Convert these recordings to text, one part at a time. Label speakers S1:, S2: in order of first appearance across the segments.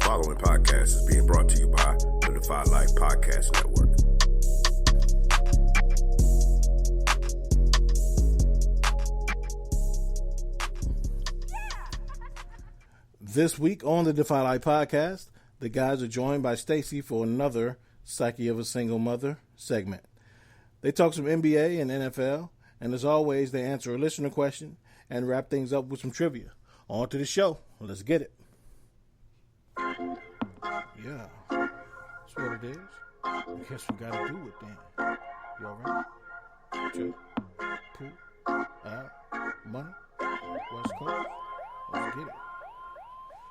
S1: following podcast is being brought to you by the Defy Life Podcast Network.
S2: This week on the Defy Life Podcast, the guys are joined by Stacie for another Psyche of a Single Mother segment. They talk some NBA and NFL, and as always, they answer a listener question and wrap things up with some trivia. On to the show. Let's get it. Yeah, that's what it is. I guess we gotta do it then. You alright? Chill, pool, out, money, West Coast. Let's get it.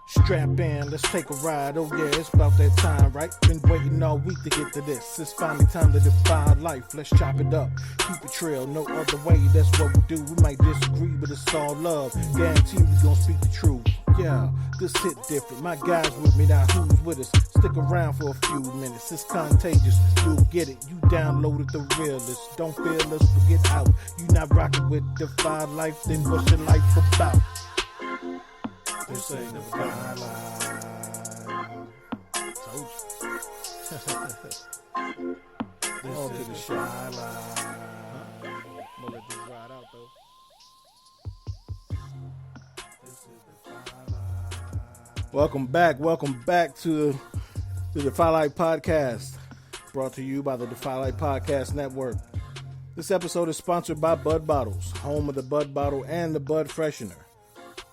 S2: Strap in, let's take a ride. Oh yeah, it's about that time, right? Been waiting all week to get to this. It's finally time to defy life. Let's chop it up, keep it real, no other way. That's what we do. We might disagree, but it's all love. Guarantee we gon' speak the truth. Yeah, this hit different. My guys with me now. Who's with us? Stick around for a few minutes. It's contagious. You'll get it. You downloaded the realest. Don't feel us, forget out. You not rocking with Defy Life, then what's your life about? This ain't the Defy Life. Told you. This is the Shy Life. I'm gonna let this ride out though. This is the Defy Life. Welcome back to the Defy Life Podcast, brought to you by the Defy Life Podcast Network. This episode is sponsored by Bud Bottles, home of the Bud Bottle and the Bud Freshener.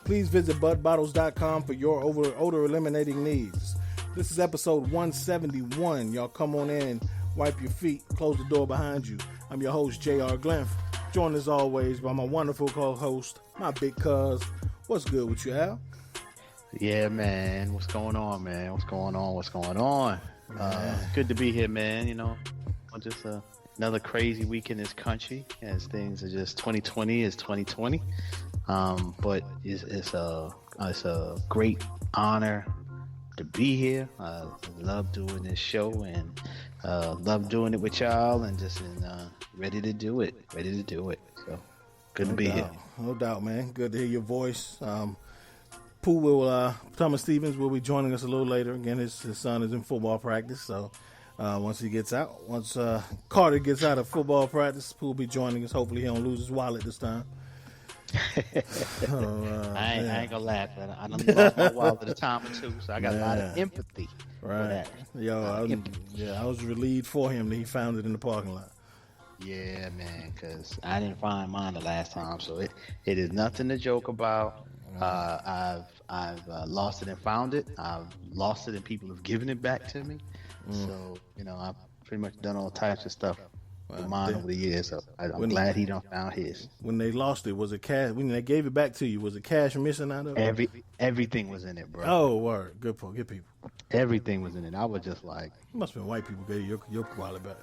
S2: Please visit budbottles.com for your odor eliminating needs. This is episode 171. Y'all come on in, wipe your feet, close the door behind you. I'm your host, J.R. Glenf, joined as always by my wonderful co-host, my big cuz. What's good with you, Al?
S3: Yeah, man. What's going on, man? What's going on? Good to be here, man. You know, just another crazy week in this country as things are just 2020 is 2020. But it's a great honor to be here. I love doing this show and love doing it with y'all and just ready to do it. So good to be here.
S2: No doubt, man. Good to hear your voice. Thomas Stevens will be joining us a little later. Again, his son is in football practice, so once Carter gets out of football practice, Pooh will be joining us. Hopefully he don't lose his wallet this time.
S3: I ain't gonna laugh. I done lost my wallet at a time or two, so I got a lot of empathy for that.
S2: I was relieved for him that he found it in the parking lot.
S3: Yeah, man, because I didn't find mine the last time, so it is nothing to joke about. I've lost it and found it. I've lost it and people have given it back to me. So I've pretty much done all types of stuff with mine over the years. So I'm glad he done found his.
S2: When they lost it, was it cash? When they gave it back to you, was it cash missing out of it?
S3: Everything was in it, bro.
S2: Oh, word. Good people.
S3: Everything was in it. I was just like,
S2: it must have been white people gave your wallet back.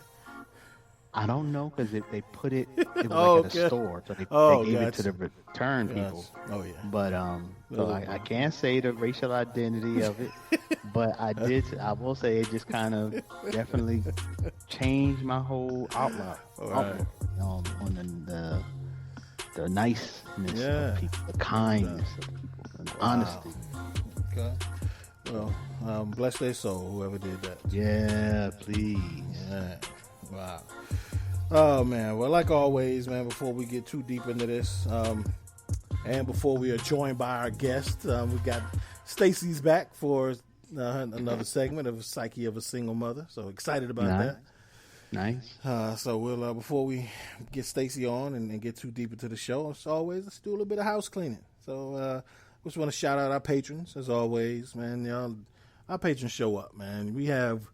S3: I don't know, because they put it was at a store, so they gave it to the return people. Oh yeah. But I can't say the racial identity of it, but I will say it just kind of definitely changed my whole outlook on the niceness of people, the kindness of people, and the honesty.
S2: Okay. Well, bless their soul, whoever did that.
S3: Yeah, please.
S2: Yeah. Wow. Oh, man. Well, like always, man, before we get too deep into this, and before we are joined by our guest, we got Stacie's back for another segment of Psyche of a Single Mother. So excited about that.
S3: Nice.
S2: So we'll before we get Stacie on and get too deep into the show, as always, let's do a little bit of house cleaning. So we just want to shout out our patrons, as always, man. Y'all, our patrons show up, man. We have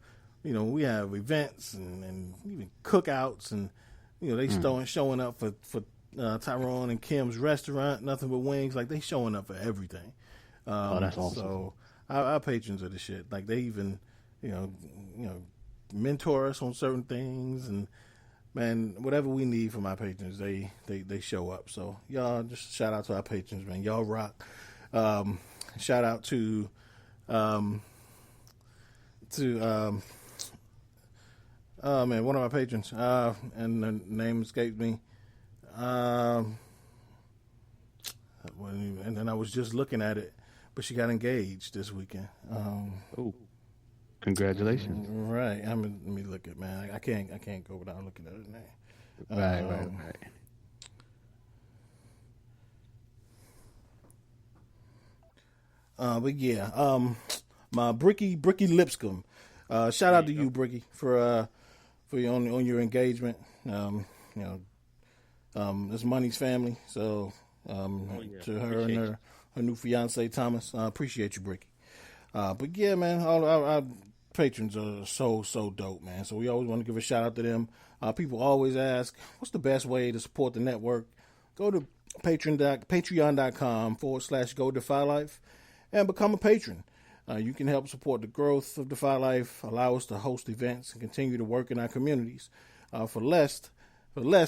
S2: events and even cookouts, and they showing up for Tyrone and Kim's restaurant, Nothing But Wings. Like, they showing up for everything.
S3: That's awesome.
S2: So our patrons are the shit. Like, they even mentor us on certain things, and man, whatever we need from our patrons, they show up. So y'all, just shout out to our patrons, man. Y'all rock. Shout out to one of my patrons, and the name escaped me. And then I was just looking at it, but she got engaged this weekend.
S3: Oh, congratulations!
S2: Right. Let me look at, man. I can't go without looking at her name.
S3: Right.
S2: But yeah, my Bricky Lipscomb. Shout out to you, Bricky, for your on your engagement. It's Money's family, so to her and her new fiance Thomas. I appreciate you, Bricky. But yeah, man, all our patrons are so dope, man. So we always want to give a shout out to them. People always ask, what's the best way to support the network? Go to patreon.com/Go Defy Life and become a patron. You can help support the growth of Defy Life, allow us to host events, and continue to work in our communities. For less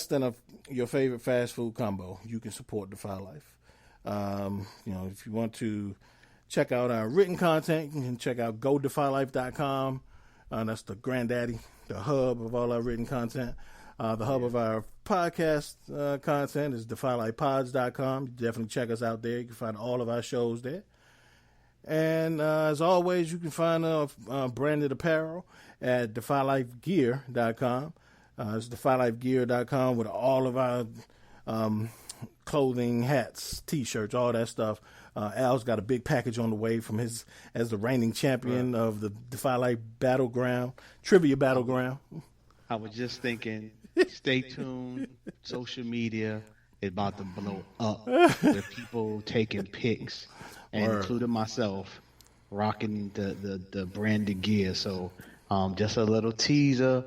S2: than your favorite fast food combo, you can support Defy Life. If you want to check out our written content, you can check out GoDefyLife.com. That's the granddaddy, the hub of all our written content. The hub of our podcast content is DefyLifePods.com. Definitely check us out there. You can find all of our shows there. And as always, you can find branded apparel at DefyLifeGear.com. It's DefyLifeGear.com with all of our clothing, hats, T-shirts, all that stuff. Al's got a big package on the way from as the reigning champion of the Defy Life Trivia Battleground.
S3: I was just thinking, stay tuned. Social media is about to blow up with people taking pics, and including myself, rocking the branded gear. So just a little teaser.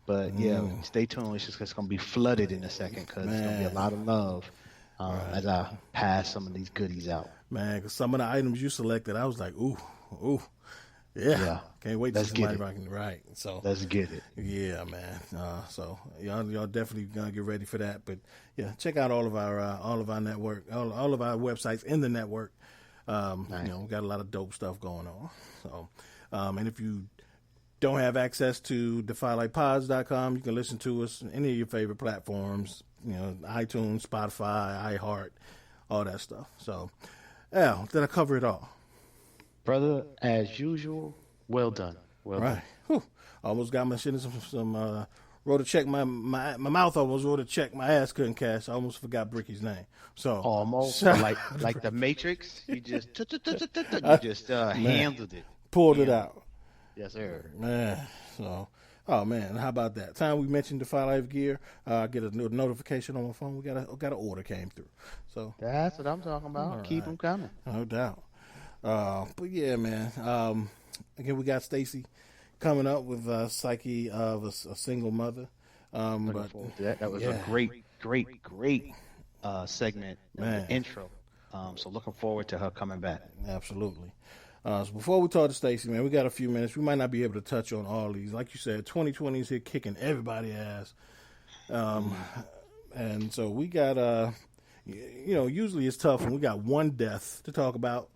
S3: But yeah, stay tuned. It's going to be flooded in a second because there's going to be a lot of love as I pass some of these goodies out. Man,
S2: because some of the items you selected, I was like, ooh, yeah. Can't wait to see somebody rocking. Right. So
S3: let's get it.
S2: Yeah, man. So y'all definitely gonna get ready for that. But yeah, check out all of our network, all of our websites in the network. Nice. We got a lot of dope stuff going on. So, and if you don't have access to DefyLifePods.com, you can listen to us on any of your favorite platforms, iTunes, Spotify, iHeart, all that stuff. So, Al, did I cover it all?
S3: Brother, as usual, well done. Well done.
S2: Whew. Almost got my shit in some wrote a check. My mouth almost wrote a check. My ass couldn't cash. I almost forgot Bricky's name. So
S3: almost like the Matrix. You just handled it.
S2: Pulled it out.
S3: Yes, sir.
S2: Man. So, oh man, how about that? Time we mentioned Defy Life gear, I get a notification on my phone. We got an order came through. So
S3: that's what I'm talking about. Keep them coming.
S2: No doubt. But yeah, man. Again, we got Stacie coming up with Psyche of a single mother.
S3: But that was a great segment, intro. So looking forward to her coming back.
S2: Absolutely. So before we talk to Stacie, man, we got a few minutes. We might not be able to touch on all these. Like you said, 2020 is here kicking everybody's ass. And so we got, usually it's tough when we got one death to talk about.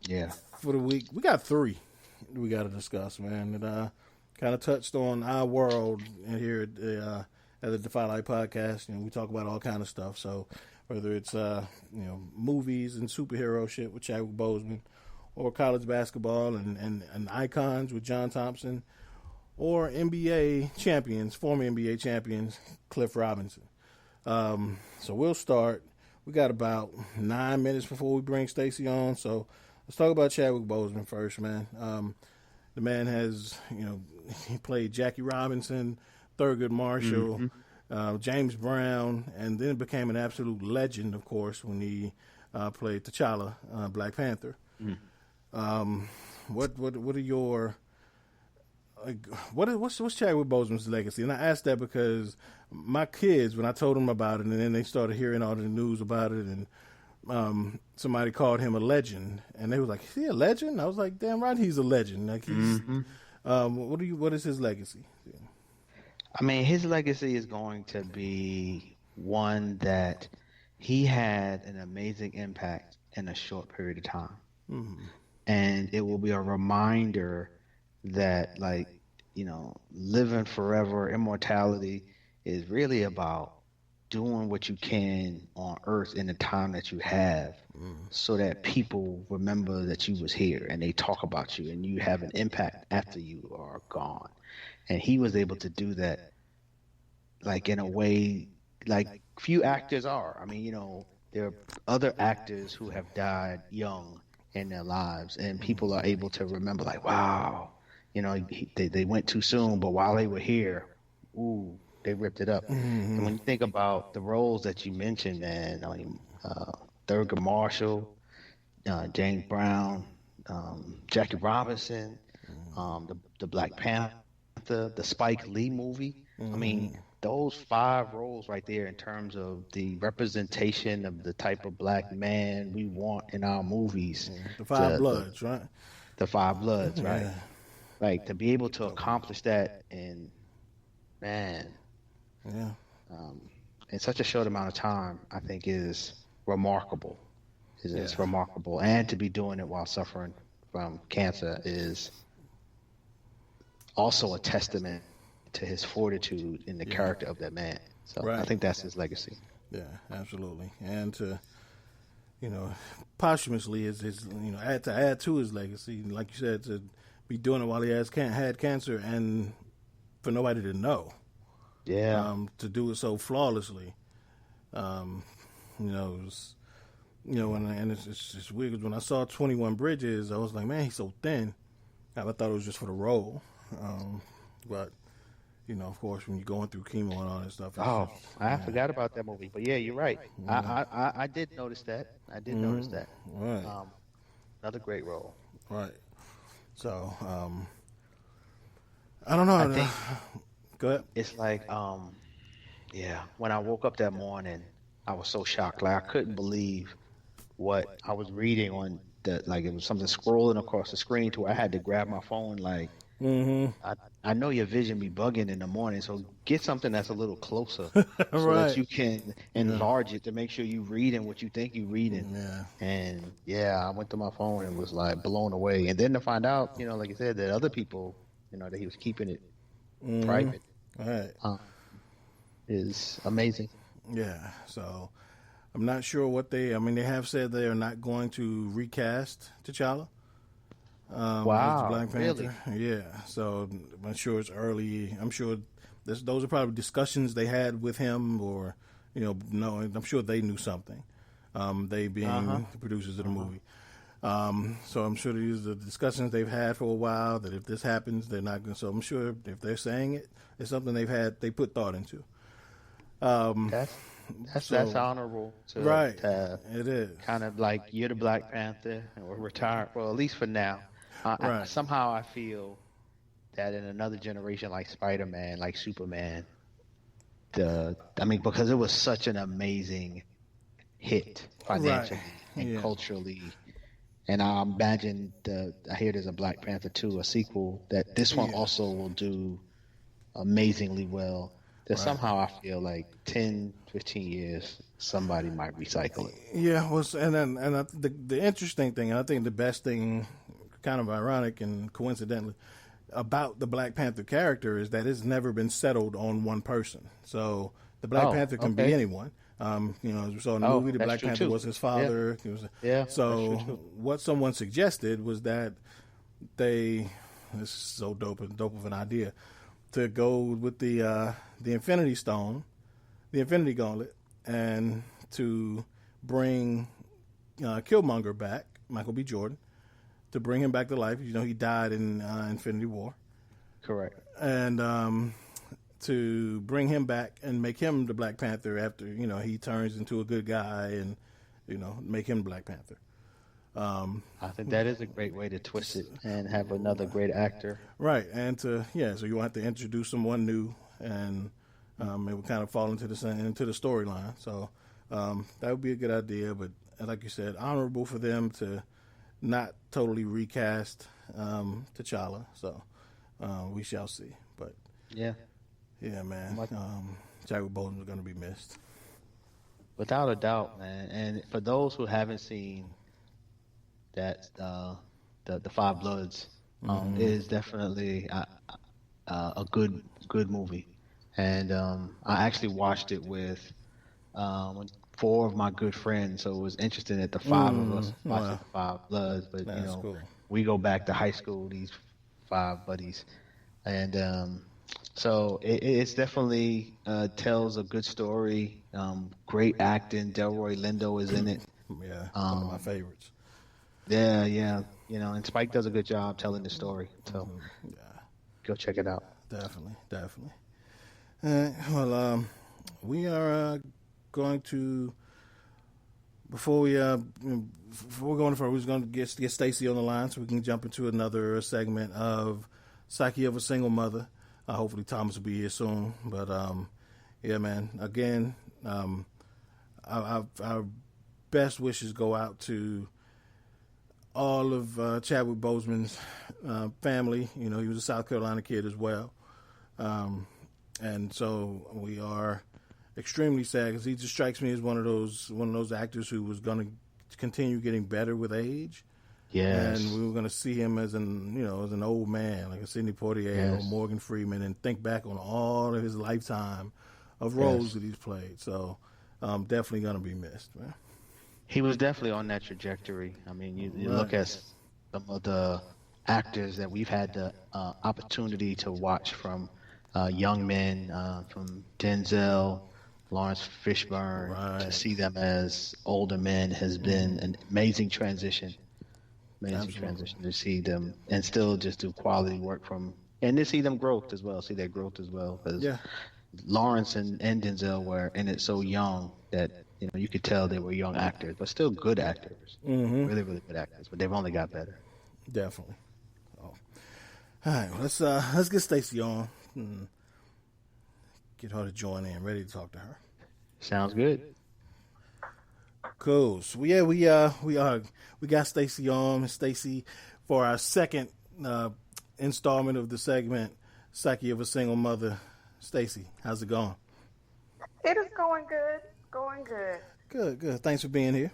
S3: Yeah.
S2: For the week. We got 3 we got to discuss, man. And kind of touched on our world here at the Defy Life Podcast. We talk about all kind of stuff. So whether it's, movies and superhero shit with Chadwick Boseman, or college basketball and icons with John Thompson, or former NBA champions, Cliff Robinson. So we'll start. We got about 9 minutes before we bring Stacie on. So let's talk about Chadwick Boseman first, man. The man has, he played Jackie Robinson, Thurgood Marshall, James Brown, and then became an absolute legend, of course, when he played T'Challa, Black Panther. What are your what's Chadwick Boseman's legacy? And I asked that because my kids, when I told them about it, and then they started hearing all the news about it, and somebody called him a legend, and they were like, "Is he a legend?" I was like, "Damn right, he's a legend." Like he's, what is his legacy?
S3: I mean, his legacy is going to be one that he had an amazing impact in a short period of time. Mm-hmm. And it will be a reminder that, living forever, immortality is really about doing what you can on Earth in the time that you have, so that people remember that you was here and they talk about you and you have an impact after you are gone. And he was able to do that, like in a way, like few actors are. I mean, there are other actors who have died young in their lives, and people are able to remember, like, wow, they went too soon, but while they were here, ooh, they ripped it up. And when you think about the roles that you mentioned, man, I mean, Thurgood Marshall, James Brown, Jackie Robinson, the Black Panther, the Spike Lee movie. I mean, those 5 roles right there in terms of the representation of the type of black man we want in our movies.
S2: The Five Bloods, right?
S3: The Five Bloods, right?
S2: Yeah.
S3: Like, to be able to accomplish that in, man, in such a short amount of time, I think is remarkable. It's remarkable. And to be doing it while suffering from cancer is also a testament to his fortitude in the character of that man. So I think that's his legacy.
S2: Yeah, absolutely. And to, posthumously is add to his legacy, like you said, to be doing it while he had cancer and for nobody to know.
S3: Yeah.
S2: To do it so flawlessly. It was, and it's weird because when I saw 21 Bridges, I was like, man, he's so thin. I thought it was just for the role. But, of course, when you're going through chemo and all that stuff.
S3: I forgot about that movie. But yeah, you're right. I did notice that.
S2: Right.
S3: Another great role.
S2: Right. So, I don't know.
S3: I think
S2: Go ahead.
S3: it's like, when I woke up that morning, I was so shocked. Like, I couldn't believe what I was reading on like it was something scrolling across the screen to where I had to grab my phone. Like, I know your vision be bugging in the morning, so get something that's a little closer so that you can enlarge it to make sure you reading what you think you reading. And I went to my phone and was like blown away. And then to find out, like you said, that other people, that he was keeping it private, is amazing.
S2: Yeah. So I'm not sure they have said they are not going to recast T'Challa.
S3: Wow,
S2: Black Panther.
S3: really?
S2: Yeah, so I'm sure it's early. I'm sure those are probably discussions they had with him, or no, I'm sure they knew something. They being the producers of the movie. So I'm sure these are the discussions they've had for a while. That if this happens, they're not going. So I'm sure if they're saying it, it's something they put thought into.
S3: That's honorable.
S2: Right,
S3: to
S2: it is
S3: kind of like you're the Black Panther or retired. Well, at least for now. Somehow I feel that in another generation, like Spider-Man, like Superman, because it was such an amazing hit financially and culturally. And I imagine I hear there's a Black Panther 2, a sequel, that this one also will do amazingly well. That somehow I feel like 10, 15 years, somebody might recycle it.
S2: Yeah, the interesting thing, and I think the best thing, kind of ironic and coincidentally, about the Black Panther character is that it's never been settled on one person. So the Black Panther can be anyone. As we saw in the movie, the Black Panther was his father. So what someone suggested was that this is so dope of an idea, to go with the Infinity Stone, the Infinity Gauntlet, and to bring Killmonger back, Michael B. Jordan, to bring him back to life. He died in Infinity War.
S3: Correct.
S2: And to bring him back and make him the Black Panther after, he turns into a good guy and, make him Black Panther.
S3: I think that is a great way to twist it and have another great actor.
S2: Right. And so you want to introduce someone new, and it would kind of fall into the storyline. So that would be a good idea. But like you said, honorable for them to not totally recast T'Challa. So we shall see. But yeah, man. Chadwick Boseman is going to be missed.
S3: Without a doubt, man. And for those who haven't seen that, the Five Bloods is definitely a good movie. And I actually watched it with four of my good friends. So it was interesting that the five of us watched
S2: Wow.
S3: the Five Bloods, but
S2: That's cool.
S3: we go back to high school. These five buddies, and so it's definitely tells a good story. Great acting. Delroy Lindo is in it.
S2: Yeah, one of my favorites.
S3: Yeah, and Spike does a good job telling the story. So
S2: Yeah,
S3: go check it out.
S2: definitely. Well, we are going to before we go any further, we're going to get Stacie on the line so we can jump into another segment of Psyche of a Single Mother. Hopefully Thomas will be here soon. But yeah, man. Again, our best wishes go out to all of Chadwick Boseman's family. You know, he was a South Carolina kid as well, and so we are extremely sad because he just strikes me as one of those actors who was going to continue getting better with age.
S3: Yes.
S2: And we were going to see him as an old man, like a Sidney Poitier or Morgan Freeman, and think back on all of his lifetime of roles that he's played. So definitely going to be missed, man.
S3: He was definitely on that trajectory. I mean, you look at some of the actors that we've had the opportunity to watch from young men, from Denzel, Lawrence Fishburne, to see them as older men has been an amazing transition. Transition to see them and still just do quality work and to see them growth as well. See their growth as well. Because Lawrence and Denzel were in it so young that you could tell they were young actors, but still good actors. Really, really good actors. But they've only got better.
S2: Definitely. All right, well, let's get Stacie on and get her to join in. Ready to talk to her.
S3: Sounds good.
S2: Cool. So we got Stacie on. Stacie, for our second installment of the segment, Psyche of a Single Mother. Stacie, how's it going?
S4: It is going good.
S2: Good. Thanks for being here.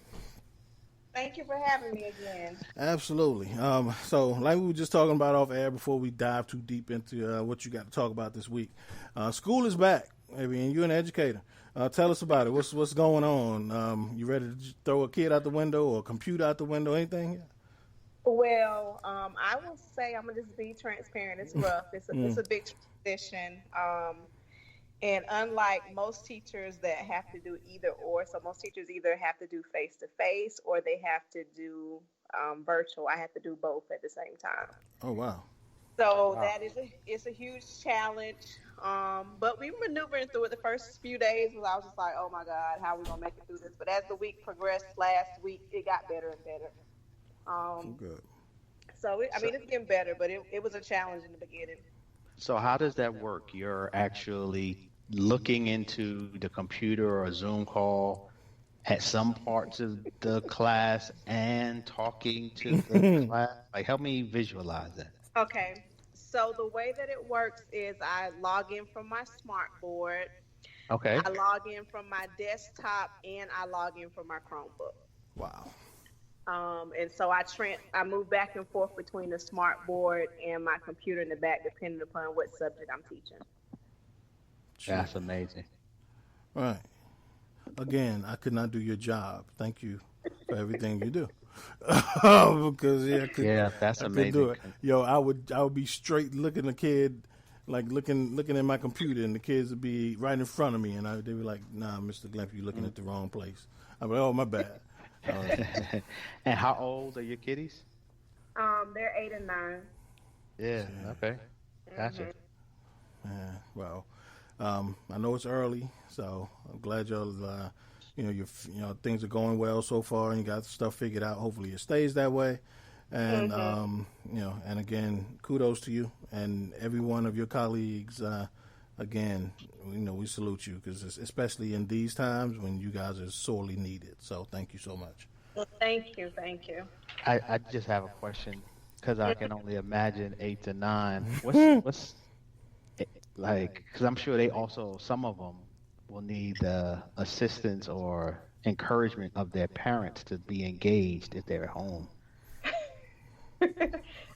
S4: Thank you for having me again.
S2: Absolutely. So like we were just talking about off air before we dive too deep into what you got to talk about this week. School is back, and you're an educator. Tell us about it. What's going on? You ready to throw a kid out the window or a computer out the window? Anything?
S4: Well, I will say I'm gonna just be transparent. It's rough. It's a big transition. And unlike most teachers that have to do either or, so most teachers either have to do face-to-face or they have to do virtual. I have to do both at the same time.
S2: Oh, wow.
S4: So it's a huge challenge. But we were maneuvering through it. The first few days I was just like, oh my God, how are we gonna make it through this? But as the week progressed last week, it got better and better.
S2: Good.
S4: So it's getting better, but it was a challenge in the beginning.
S3: So how does that work? You're actually looking into the computer or a Zoom call at some parts of the class and talking to the class? Like, help me visualize that.
S4: Okay. So the way that it works is I log in from my smart board.
S3: Okay.
S4: I log in from my desktop and I log in from my Chromebook.
S2: Wow.
S4: And so I move back and forth between the smart board and my computer in the back, depending upon what subject I'm teaching.
S3: That's amazing.
S2: All right. Again, I could not do your job. Thank you for everything you do. Because
S3: that's
S2: I
S3: amazing.
S2: do it. I would be straight looking at the kid, like looking at my computer, and the kids would be right in front of me, and they'd be like, "Nah, Mr. Glemp, you're looking at the wrong place." I'd be like, "Oh, my bad."
S3: And how old are your kiddies?
S4: They're 8 and 9.
S3: Yeah. Okay. Gotcha.
S2: Yeah. Well, I know it's early, so I'm glad y'all. Things are going well so far, and you got stuff figured out. Hopefully, it stays that way. And and again, kudos to you and every one of your colleagues. Again, we salute you because especially in these times when you guys are sorely needed. So thank you so much.
S4: Well, thank you.
S3: I just have a question because I can only imagine 8 to 9. What's like? Because I'm sure some of them will need the assistance or encouragement of their parents to be engaged if they're at home.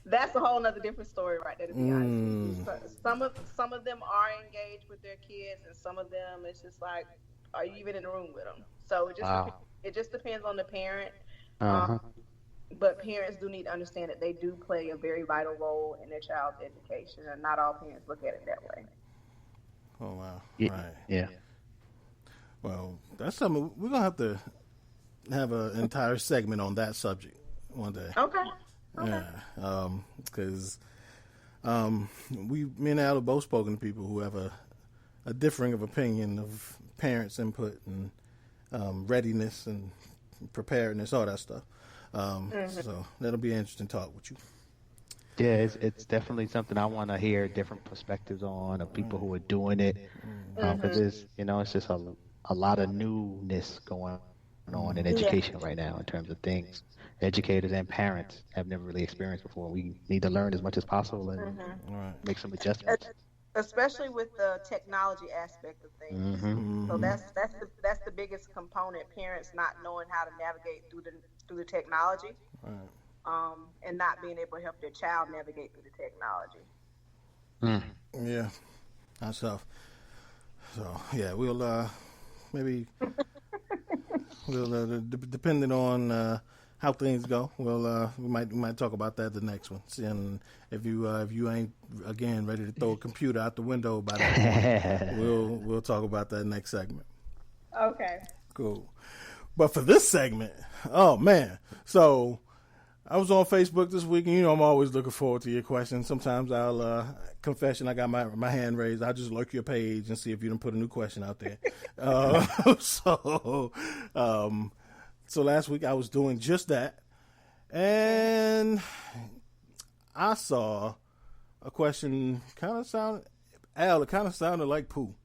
S4: That's a whole nother different story right there, to be honest with you. Some of them are engaged with their kids, and some of them it's just like, Are you even in the room with them? So it just depends on the parent.
S3: Uh-huh.
S4: But parents do need to understand that they do play a very vital role in their child's education, and not all parents look at it that way.
S2: Oh, wow.
S3: Yeah.
S2: Right.
S3: Yeah.
S2: Well, that's something we're going to have an entire segment on that subject one day.
S4: Okay.
S2: Yeah. Because me and Al have both spoken to people who have a differing of opinion of parents' input and readiness and preparedness, all that stuff. So that'll be an interesting talk with you.
S3: Yeah, it's definitely something I want to hear different perspectives on of people who are doing it. Because it's just a lot of newness going on in education right now in terms of things educators and parents have never really experienced before. We need to learn as much as possible and make some adjustments.
S4: Especially with the technology aspect of things. So that's the biggest component. Parents not knowing how to navigate through the technology, and not being able to help their child navigate through the technology.
S2: Yeah, that's tough. So yeah, we'll maybe we'll depending on how things go, we might talk about that the next one. And if you ain't again ready to throw a computer out the window by that point, we'll talk about that next segment.
S4: Okay. Cool.
S2: But for this segment, oh man, so I was on Facebook this week, and I'm always looking forward to your questions. Sometimes I'll confession, I got my hand raised. I'll just lurk your page and see if you done put a new question out there. So last week I was doing just that, and I saw a question kind of sounded like poo.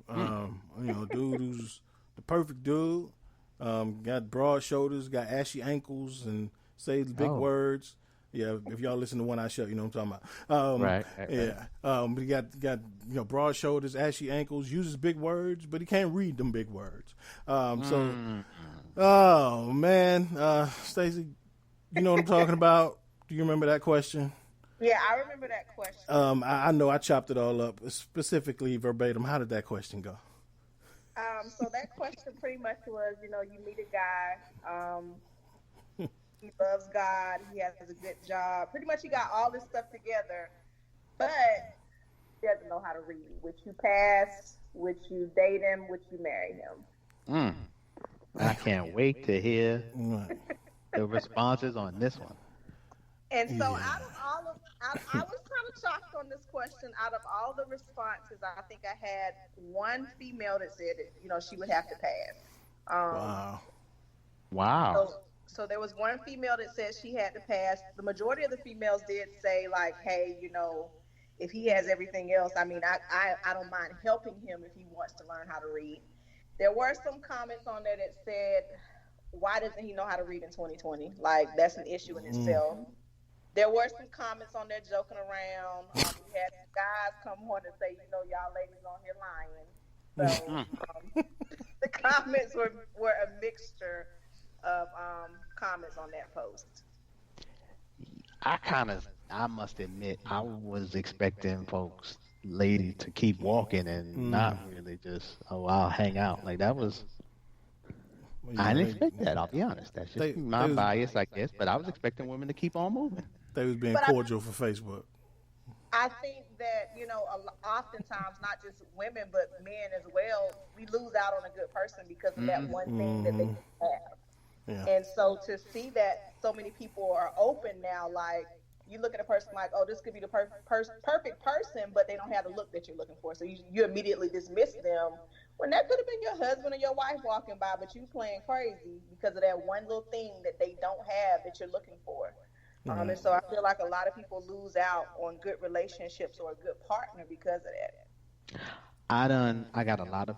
S2: Dude who's the perfect dude, got broad shoulders, got ashy ankles, and says big words. Yeah, if y'all listen to One Eye Shut, you know what I'm talking about. Right. Yeah. But he got broad shoulders, ashy ankles, uses big words, but he can't read them big words. Oh man, Stacie, you know what I'm talking about? Do you remember that question?
S4: Yeah, I remember that question.
S2: I know I chopped it all up, specifically verbatim. How did that question go?
S4: So that question pretty much was, you meet a guy, he loves God, he has a good job. Pretty much he got all this stuff together, but he doesn't know how to read. Would you pass? Would you date him? Would you marry him?
S3: I can't wait to hear the responses on this one.
S4: And so out of all of, I was kind of shocked on this question. Out of all the responses, I think I had one female that said that, she would have to pass.
S3: Wow.
S4: So there was one female that said she had to pass. The majority of the females did say, like, hey, if he has everything else, I mean, I don't mind helping him if he wants to learn how to read. There were some comments on there that said, why doesn't he know how to read in 2020? Like, that's an issue in itself. There were some comments on there joking around. We had guys come on and say, y'all ladies on here lying. So the comments were a mixture of comments on that post.
S3: I must admit, I was expecting ladies to keep walking and not really just, I'll hang out. Like, that was, I didn't expect that, I'll be honest. That's just my bias, I guess, but I was expecting women to keep on moving.
S2: They was being cordial for Facebook.
S4: I think that, oftentimes, not just women, but men as well, we lose out on a good person because of that one thing that they have. Yeah. And so to see that so many people are open now, like, you look at a person like, oh, this could be the perfect person, but they don't have the look that you're looking for. So you immediately dismiss them when that could have been your husband or your wife walking by, but you playing crazy because of that one little thing that they don't have that you're looking for. And so I feel like a lot of people lose out on good relationships or a good partner because of that.
S3: I got a lot of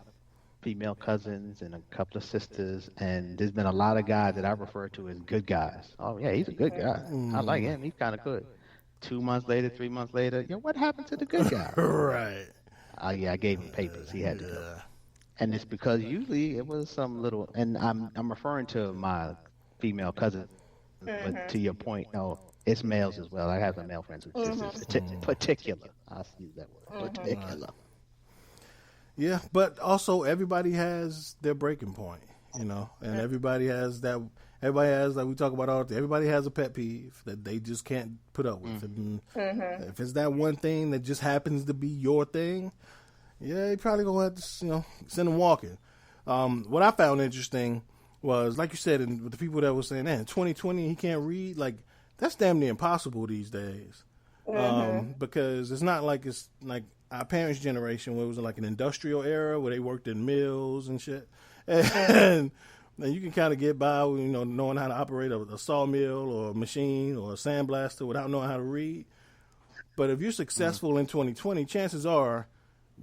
S3: female cousins and a couple of sisters, and there's been a lot of guys that I refer to as good guys. Oh yeah, he's a good guy. I like him. He's kind of good. 2 months later, 3 months later, what happened to the good guy?
S2: Right.
S3: I gave him papers. He had to go. And it's because usually it was some little, and I'm referring to my female cousin, but to your point, no, it's males as well. I have some male friends who particular. I'll use that word. Particular.
S2: Yeah, but also everybody has their breaking point, you know, and everybody has that. Everybody has, like we talk about all the time, everybody has a pet peeve that they just can't put up with. And if it's that one thing that just happens to be your thing, yeah, you probably gonna have to, you know, send them walking. What I found interesting was, like you said, with the people that were saying, "Man, 2020 he can't read," like that's damn near impossible these days. Because it's not like it's like our parents' generation where it was like an industrial era where they worked in mills and shit, and you can kind of get by, you know, knowing how to operate a sawmill or a machine or a sandblaster without knowing how to read. But if you're successful in 2020, chances are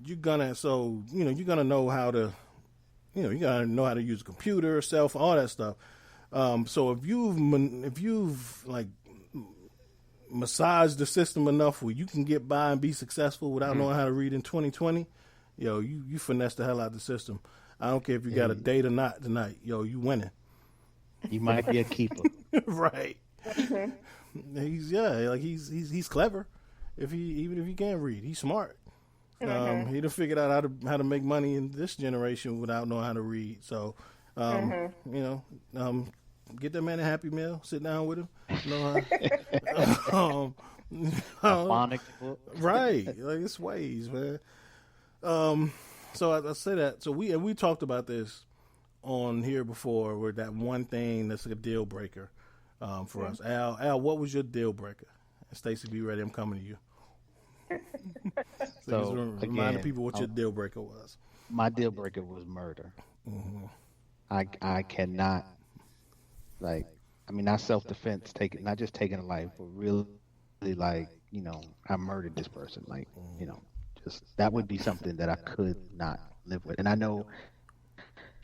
S2: you're gonna know how to, you know, you gotta know how to use a computer, cell phone, all that stuff. So if you've like massage the system enough where you can get by and be successful without knowing how to read in 2020, yo, you finesse the hell out of the system. I don't care if you got a date or not tonight, yo, you winning.
S3: You might be a keeper.
S2: Right. He's clever. Even if he can't read, he's smart. He done figured out how to make money in this generation without knowing how to read. So, you know, get that man a Happy Meal. Sit down with him.
S3: Phonics book.
S2: Right, like it's ways, man. So I say that. So we talked about this on here before, where that one thing that's a deal breaker for us. Al, what was your deal breaker? Stacie, be ready. I'm coming to you. So remind the people what your deal breaker was.
S3: My deal breaker was murder. I cannot, like, I mean, not self-defense, not just taking a life, but really, like, you know, I murdered this person. Like, you know, just that would be something that I could not live with. And I know,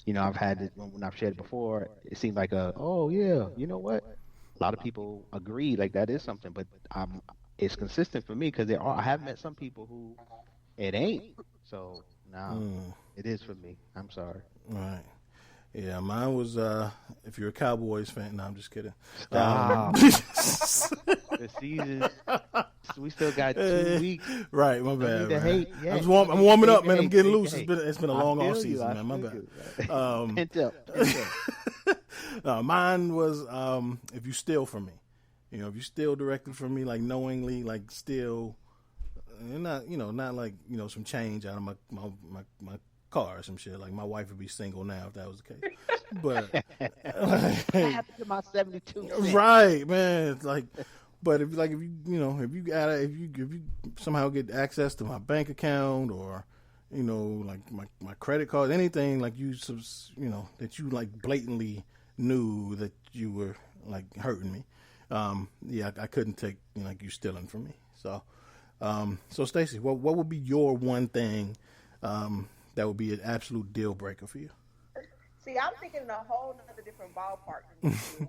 S3: you know, I've had it when I've shared it before. It seems like oh yeah, you know what? A lot of people agree, like that is something, but it's consistent for me because I have met some people who it ain't. So it is for me. I'm sorry.
S2: All right. Yeah, mine was if you're a Cowboys fan. No, I'm just kidding.
S3: Stop. The season, we still got 2 weeks.
S2: Right, my bad.
S3: Man.
S2: Yeah. I'm warming up, man. I'm getting loose. It's been a long off season, man. My bad.
S3: Pent up.
S2: Mine was if you steal from me. You know, if you steal directly from me, like knowingly, like steal, not like, you know, some change out of my car or some shit. Like my wife would be single now if that was the case. But
S3: what happened to my 72 cents?
S2: Right, man. It's like, but if you somehow get access to my bank account or, you know, like my credit card, anything like you know, that you like blatantly knew that you were like hurting me. I couldn't take, you know, like you stealing from me. So Stacie, what would be your one thing that would be an absolute deal breaker for you?
S4: See, I'm thinking in a whole nother different ballpark than you.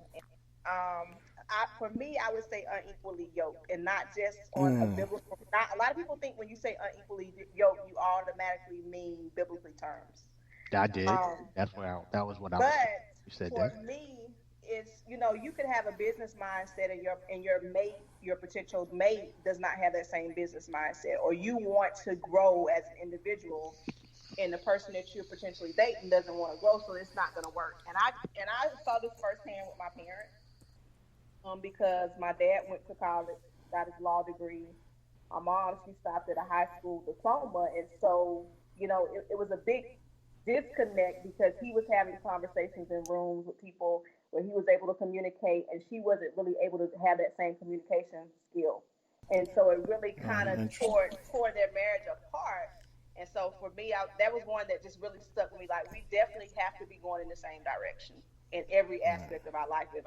S4: For me, I would say unequally yoked, and not just on a biblical. A lot of people think when you say unequally yoked, you automatically mean biblically terms.
S3: I did. That was what I was.
S4: But
S3: you said
S4: for
S3: that.
S4: me, it's, you know, you could have a business mindset, and your potential mate does not have that same business mindset, or you want to grow as an individual, and the person that you're potentially dating doesn't want to grow, so it's not going to work. And I saw this firsthand with my parents, because my dad went to college, got his law degree. My mom, she stopped at a high school diploma, and so, you know, it was a big disconnect because he was having conversations in rooms with people where he was able to communicate, and she wasn't really able to have that same communication skill. And so it really kind of tore their marriage apart. And so for me, that was one that just really stuck with me. Like, we definitely have to be going in the same direction in every aspect of our life. If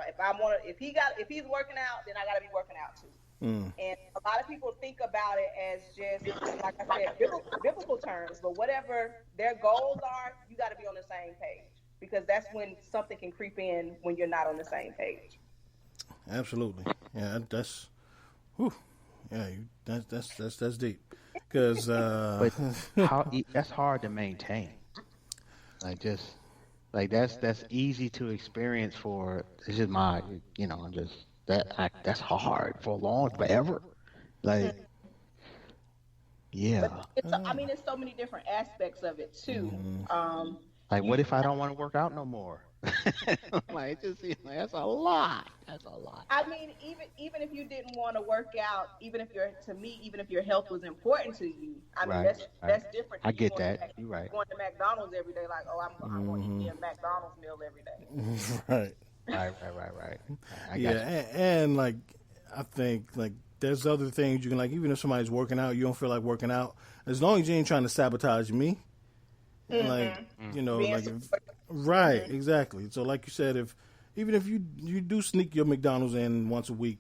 S4: he's working out, then I got to be working out too. And a lot of people think about it as just, like I said, biblical terms. But whatever their goals are, you got to be on the same page, because that's when something can creep in when you're not on the same page.
S2: Absolutely. Yeah, that's deep. Because
S3: but that's hard to maintain. That's easy to experience for. It's just my, you know, that's hard for forever. Like, Yeah.
S4: But I mean, there's so many different aspects of it too.
S3: Like, what if I don't want to work out no more? Like, it just seems like that's a lot. That's a lot.
S4: I mean, even if you didn't want to work out, even if your health was important to you, I mean, that's different.
S3: I get that. You're right.
S4: Going to McDonald's every day, like, oh, I'm going to eat me a McDonald's meal every day.
S2: Right.
S3: Right. I got
S2: Yeah,
S3: you.
S2: and like I think like there's other things you can like. Even if somebody's working out, you don't feel like working out. As long as you ain't trying to sabotage me, like you know,
S4: Being
S2: like
S4: supportive.
S2: right, exactly. So like you said, even if you do sneak your McDonald's in once a week,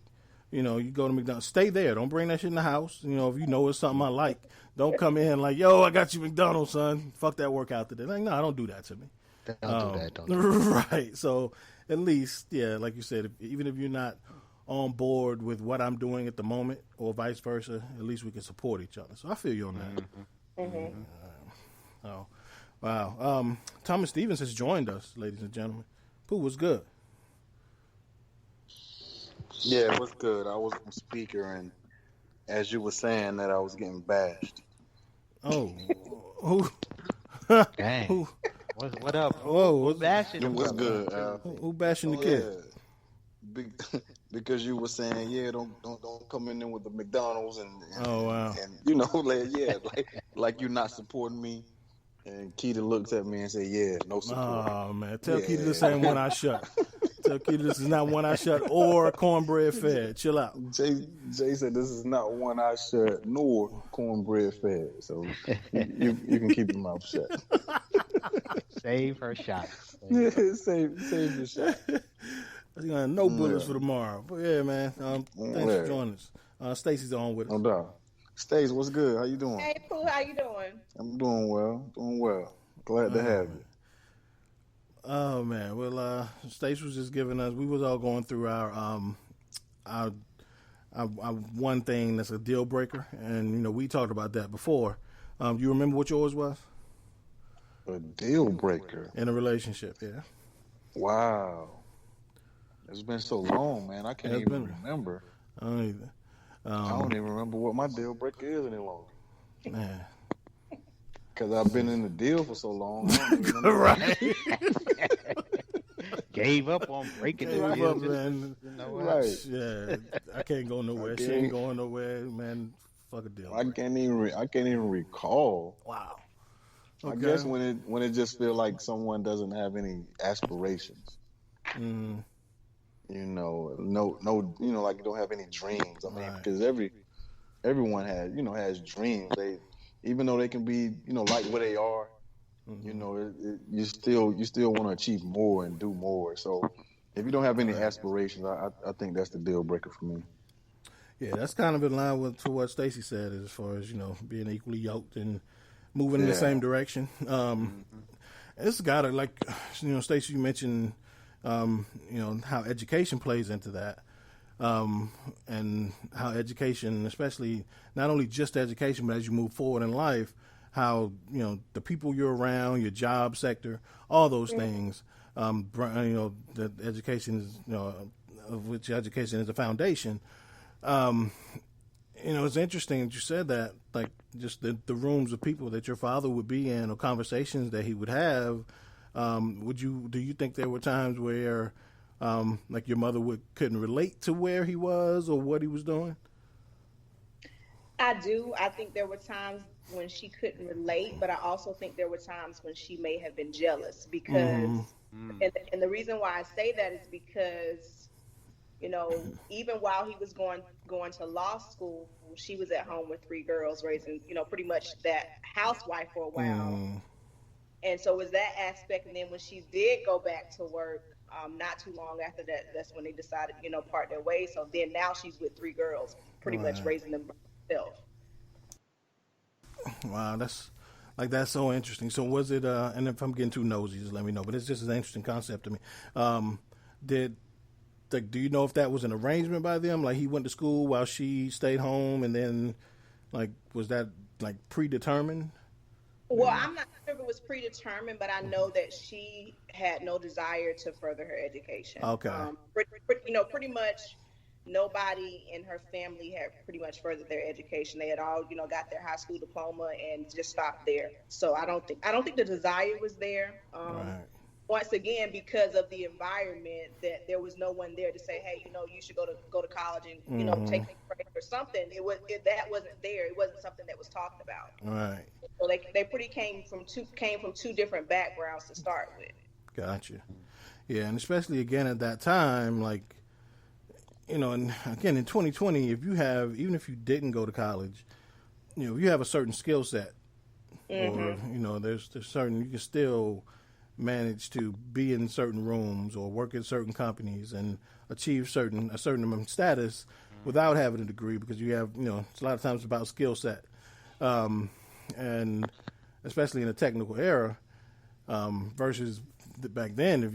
S2: you know, you go to McDonald's, stay there. Don't bring that shit in the house. You know, if you know it's something I like, don't come in like, yo, I got you McDonald's, son. Fuck that workout today. Like, no, don't do that to me.
S3: Don't do that. Don't do that.
S2: Right. So at least, yeah, like you said, even if you're not on board with what I'm doing at the moment or vice versa, at least we can support each other. So I feel you on that. Oh, wow. Thomas Stevens has joined us, ladies and gentlemen. Pooh, what's good?
S5: Yeah, what's good? I was on speaker, and as you were saying that, I was getting bashed.
S2: Oh, who?
S3: Dang.
S2: Who?
S3: What up?
S2: Whoa,
S3: What's bashing?
S5: What's good?
S2: Who bashing the kid?
S5: Because you were saying, yeah, don't come in there with the McDonald's and
S2: Oh, wow.
S5: and you know, like you're not supporting me. And Keita looks at me and say, yeah, no support.
S2: Oh man, tell Keita this ain't one I shut. Tell Keita this is not one I shut or cornbread fed. Chill out.
S5: Jay said this is not one I shut nor cornbread fed. So you can keep your mouth shut.
S3: Save her shot.
S5: Yeah, save your shot.
S2: No bullets for tomorrow. But yeah, man. Thanks for joining us. Stacey's on with us.
S5: No doubt. Stace, what's good? How you doing?
S4: Hey, Pooh, how you doing?
S5: I'm doing well. Glad to have you.
S2: Oh man. Well, Stace was just giving us. We was all going through our one thing that's a deal breaker, and you know we talked about that before. You remember what yours was?
S5: A deal breaker
S2: In a relationship, yeah.
S5: Wow. It's been so long, man. I can't
S2: It's
S5: even
S2: been-
S5: remember.
S2: I don't either.
S5: I don't even remember what my deal breaker is any longer.
S2: Man.
S5: Because I've been in the deal for so long. I don't even remember.
S2: Right.
S3: Gave up on breaking
S2: Gave
S3: the
S2: up,
S3: deal.
S2: man.
S3: You know what?
S5: Right.
S2: Yeah, I can't go nowhere. She ain't going nowhere, man. Fuck a deal.
S5: I can't even recall.
S2: Wow.
S5: I guess when it just feels like someone doesn't have any aspirations.
S2: Mm,
S5: You know, no, you know, like you don't have any dreams. I mean,
S2: Right.
S5: because everyone has dreams. They, even though they can be, you know, like where they are, you know, you still want to achieve more and do more. So if you don't have any aspirations, I think that's the deal breaker for me.
S2: yeah, that's kind of in line with to what Stacie said as far as, you know, being equally yoked and moving in the same direction. It's got to, like, you know, Stacie, you mentioned, you know, how education plays into that. And how education, especially not only just education, but as you move forward in life, how, you know, the people you're around, your job sector, all those things, you know, that education is, you know, of which education is a foundation. You know, it's interesting that you said that, like, just the rooms of people that your father would be in or conversations that he would have. Do you think there were times where, like, your mother couldn't relate to where he was or what he was doing?
S4: I do. I think there were times when she couldn't relate, but I also think there were times when she may have been jealous because, and the reason why I say that is because, you know, even while he was going to law school, she was at home with 3 girls, raising, you know, pretty much that housewife for a while. And so was that aspect. And then when she did go back to work, not too long after that, that's when they decided, you know, part their ways. So then now she's with 3 girls, pretty much raising them herself.
S2: Wow, that's so interesting. So was it? And if I'm getting too nosy, just let me know. But it's just an interesting concept to me. Do you know if that was an arrangement by them? Like he went to school while she stayed home, and then, like, was that like predetermined?
S4: Well, I'm not sure if it was predetermined, but I know that she had no desire to further her education.
S2: Okay.
S4: Pretty much, nobody in her family had pretty much furthered their education. They had all, got their high school diploma and just stopped there. So I don't think the desire was there.
S2: Right.
S4: Once again, because of the environment, that there was no one there to say, hey, you should go to college and take a break or something. That wasn't there. It wasn't something that was talked about.
S2: Right.
S4: So they pretty came from two different backgrounds to start with.
S2: Gotcha. Yeah, and especially again at that time, like, and again in 2020, even if you didn't go to college, if you have a certain skill set, or there's certain, you can still manage to be in certain rooms or work in certain companies and achieve a certain amount of status without having a degree, because you have, it's a lot of times about skill set, and especially in a technical era, versus back then, if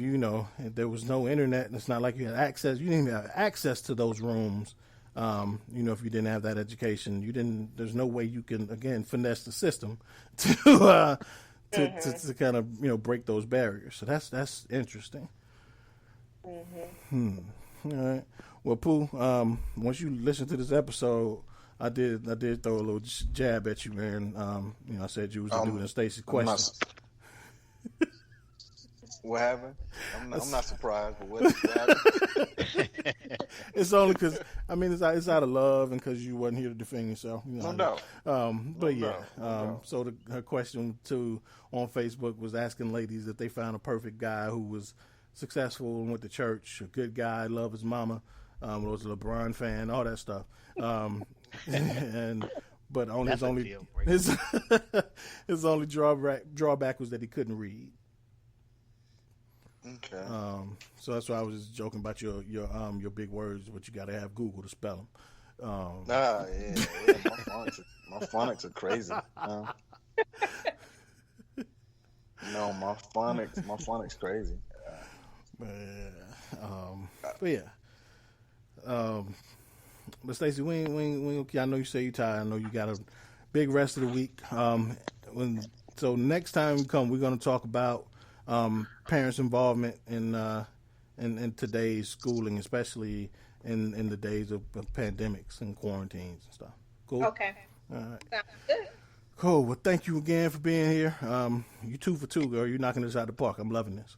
S2: there was no internet, and it's not like you had access, you didn't even have access to those rooms. If you didn't have that education, there's no way you can, again, finesse the system to kind of, break those barriers. So that's interesting. All right. Well, Pooh, once you listen to this episode, I did throw a little jab at you, man. I said you was the dude in Stacie's question.
S5: What happened? I'm not surprised, but what happened?
S2: It's only because, it's out of love and because you wasn't here to defend yourself.
S5: No doubt.
S2: So her question on Facebook was asking ladies if they found a perfect guy who was successful and went to church, a good guy, love his mama, was a LeBron fan, all that stuff. But on his only drawback was that he couldn't read.
S5: Okay.
S2: So that's why I was just joking about your big words, but you got to have Google to spell them.
S5: Yeah. My phonics are crazy. No, my phonics crazy.
S2: But Stacie, we I know you say you're tired. I know you got a big rest of the week. So next time we come, we're going to talk about parents' involvement in today's schooling, especially in the days of pandemics and quarantines and stuff. Cool?
S4: Okay.
S2: All right.
S4: Sounds good.
S2: Cool. Well, thank you again for being here. You 2 for 2, girl. You're knocking this out of the park. I'm loving this.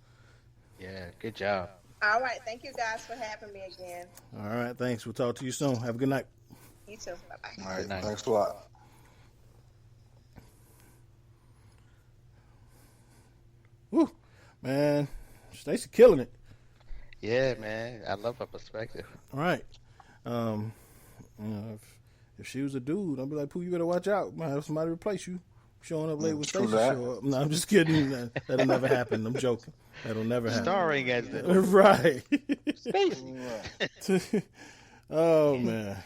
S3: Yeah, good job.
S4: All right. Thank you guys for having me again.
S2: All right. Thanks. We'll talk to you soon. Have a good night.
S4: You too. Bye-bye.
S5: All right. Thanks a lot.
S2: Woo, man. Stacie killing it.
S3: Yeah, man. I love her perspective.
S2: All right. If she was a dude, I'd be like, Pooh, you better watch out. Might have somebody replace you. Showing up late with Stacie show up. No, I'm just kidding. That'll never happen. I'm joking. That'll never happen.
S3: Starring as the
S2: right.
S3: Stacie.
S2: Oh man.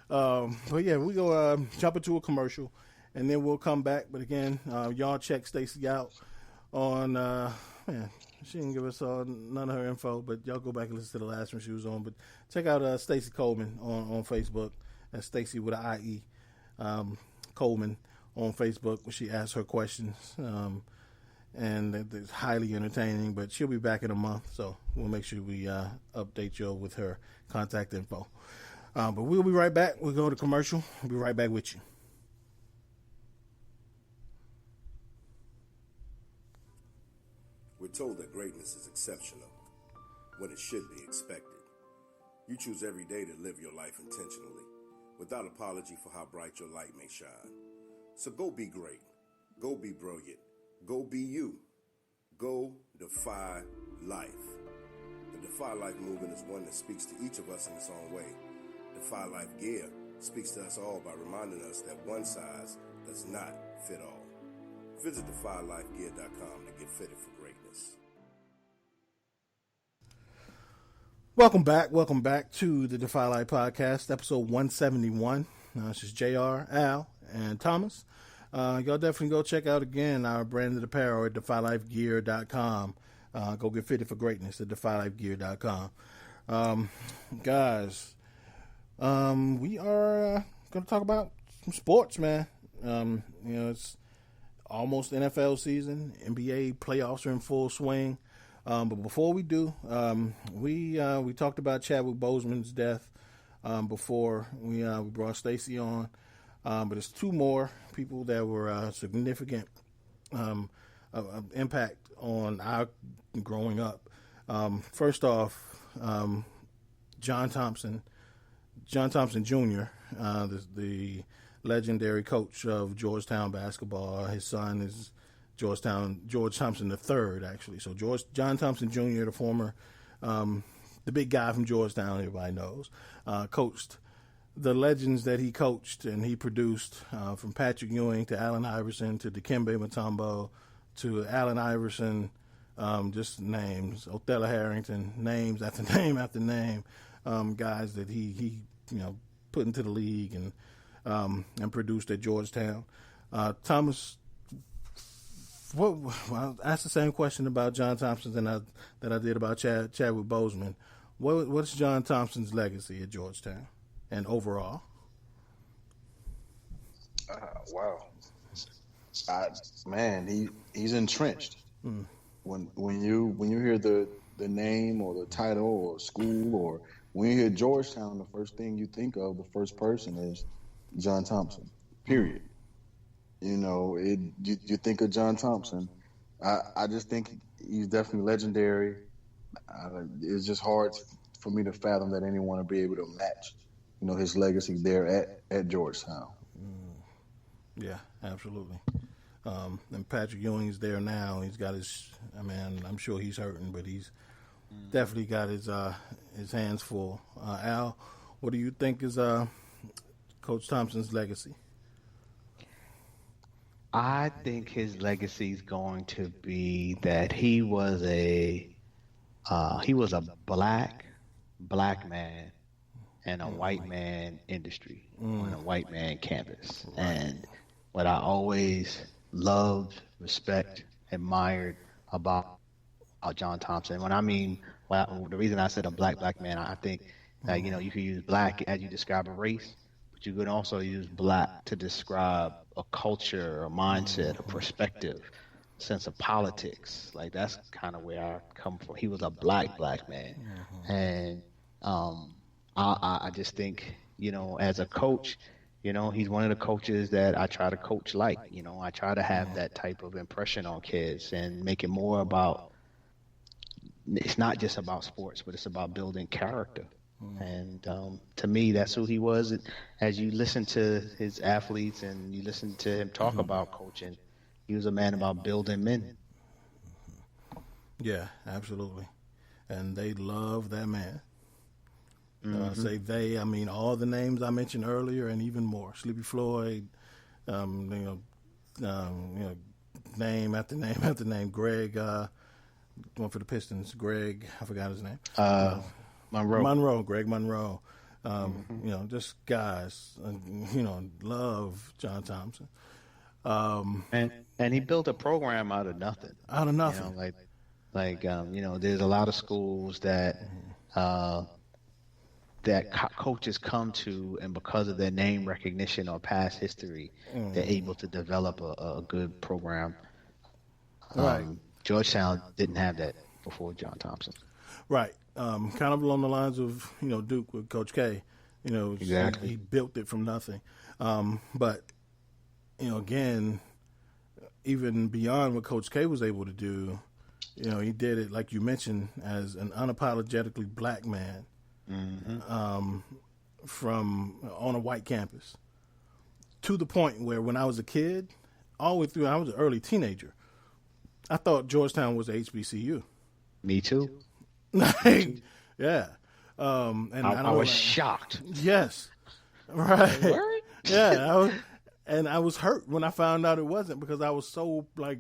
S2: But yeah, we go jump into a commercial, and then we'll come back. But again, y'all check Stacie out on. Man, she didn't give us none of her info, but y'all go back and listen to the last one she was on. But check out Stacie Coleman on Facebook. That's Stacie with an IE. Coleman on Facebook, where she asks her questions, and it's highly entertaining. But she'll be back in a month, so we'll make sure we update you with her contact info. But we'll be right back. We'll go to commercial. We'll be right back with you.
S1: We're told that greatness is exceptional, when it should be expected. You choose every day to live your life intentionally, without apology for how bright your light may shine. So go be great. Go be brilliant. Go be you. Go defy life. The Defy Life movement is one that speaks to each of us in its own way. Defy Life gear speaks to us all by reminding us that one size does not fit all. Visit defylifegear.com to get fitted for greatness.
S2: Welcome back to the Defy Life Podcast, episode 171. This is JR, Al, and Thomas. Y'all definitely go check out again our branded apparel at defylifegear.com. Go get fitted for greatness at defylifegear.com. Guys, we are going to talk about some sports, man. It's almost NFL season. NBA playoffs are in full swing. But before we do, we talked about Chadwick Boseman's death before we brought Stacie on. But there's two more people that were significant impact on our growing up. First off, John Thompson Jr., the legendary coach of Georgetown basketball. His son is George Thompson III, actually. So John Thompson Jr., the former, the big guy from Georgetown, everybody knows, coached the legends that he coached and he produced, from Patrick Ewing to Allen Iverson to Dikembe Mutombo to Allen Iverson, just names, Othello Harrington, names after name after name, guys that he put into the league and produced at Georgetown. Thomas, I'll ask the same question about John Thompson that I did about Chadwick Boseman. What's John Thompson's legacy at Georgetown and overall?
S5: Wow, he's entrenched. When you hear the name or the title or school, or when you hear Georgetown, the first thing you think of, the first person is John Thompson. Period. You think of John Thompson. I just think he's definitely legendary. It's just hard for me to fathom that anyone would be able to match, his legacy there at Georgetown.
S2: Yeah, absolutely. And Patrick Ewing's there now. He's got I'm sure he's hurting, but he's definitely got his hands full. Al, what do you think is Coach Thompson's legacy?
S3: I think his legacy is going to be that he was a black man in a white man industry, on a white man campus. And what I always loved, respect, admired about John Thompson, the reason I said a black man, I think you could use black as you describe a race, but you could also use black to describe a culture, a mindset, a perspective, sense of politics. Like, that's kind of where I come from. He was a black man. And I just think, as a coach, he's one of the coaches that I try to coach like. I try to have that type of impression on kids and make it more about, it's not just about sports, but it's about building character. And to me, that's who he was. As you listen to his athletes and you listen to him talk about coaching, he was a man about building men.
S2: Yeah, absolutely. And they love that man. I say they, I mean all the names I mentioned earlier and even more. Sleepy Floyd, name after name after name. Greg, one for the Pistons. Greg, I forgot his name. Greg Monroe. Just guys, love John Thompson.
S3: And he built a program out of nothing. There's a lot of schools that coaches come to, and because of their name recognition or past history, they're able to develop a good program.
S2: Right.
S3: Georgetown didn't have that before John Thompson.
S2: Right. Kind of along the lines of, Duke with Coach K.
S3: Exactly.
S2: He built it from nothing. But, again, even beyond what Coach K was able to do, he did it, like you mentioned, as an unapologetically black man. From on a white campus, to the point where when I was a kid, all the way through, I was an early teenager, I thought Georgetown was HBCU.
S3: Me too.
S2: Yeah. And I
S3: was shocked.
S2: Yes. Right. Yeah. I was hurt when I found out it wasn't, because I was so I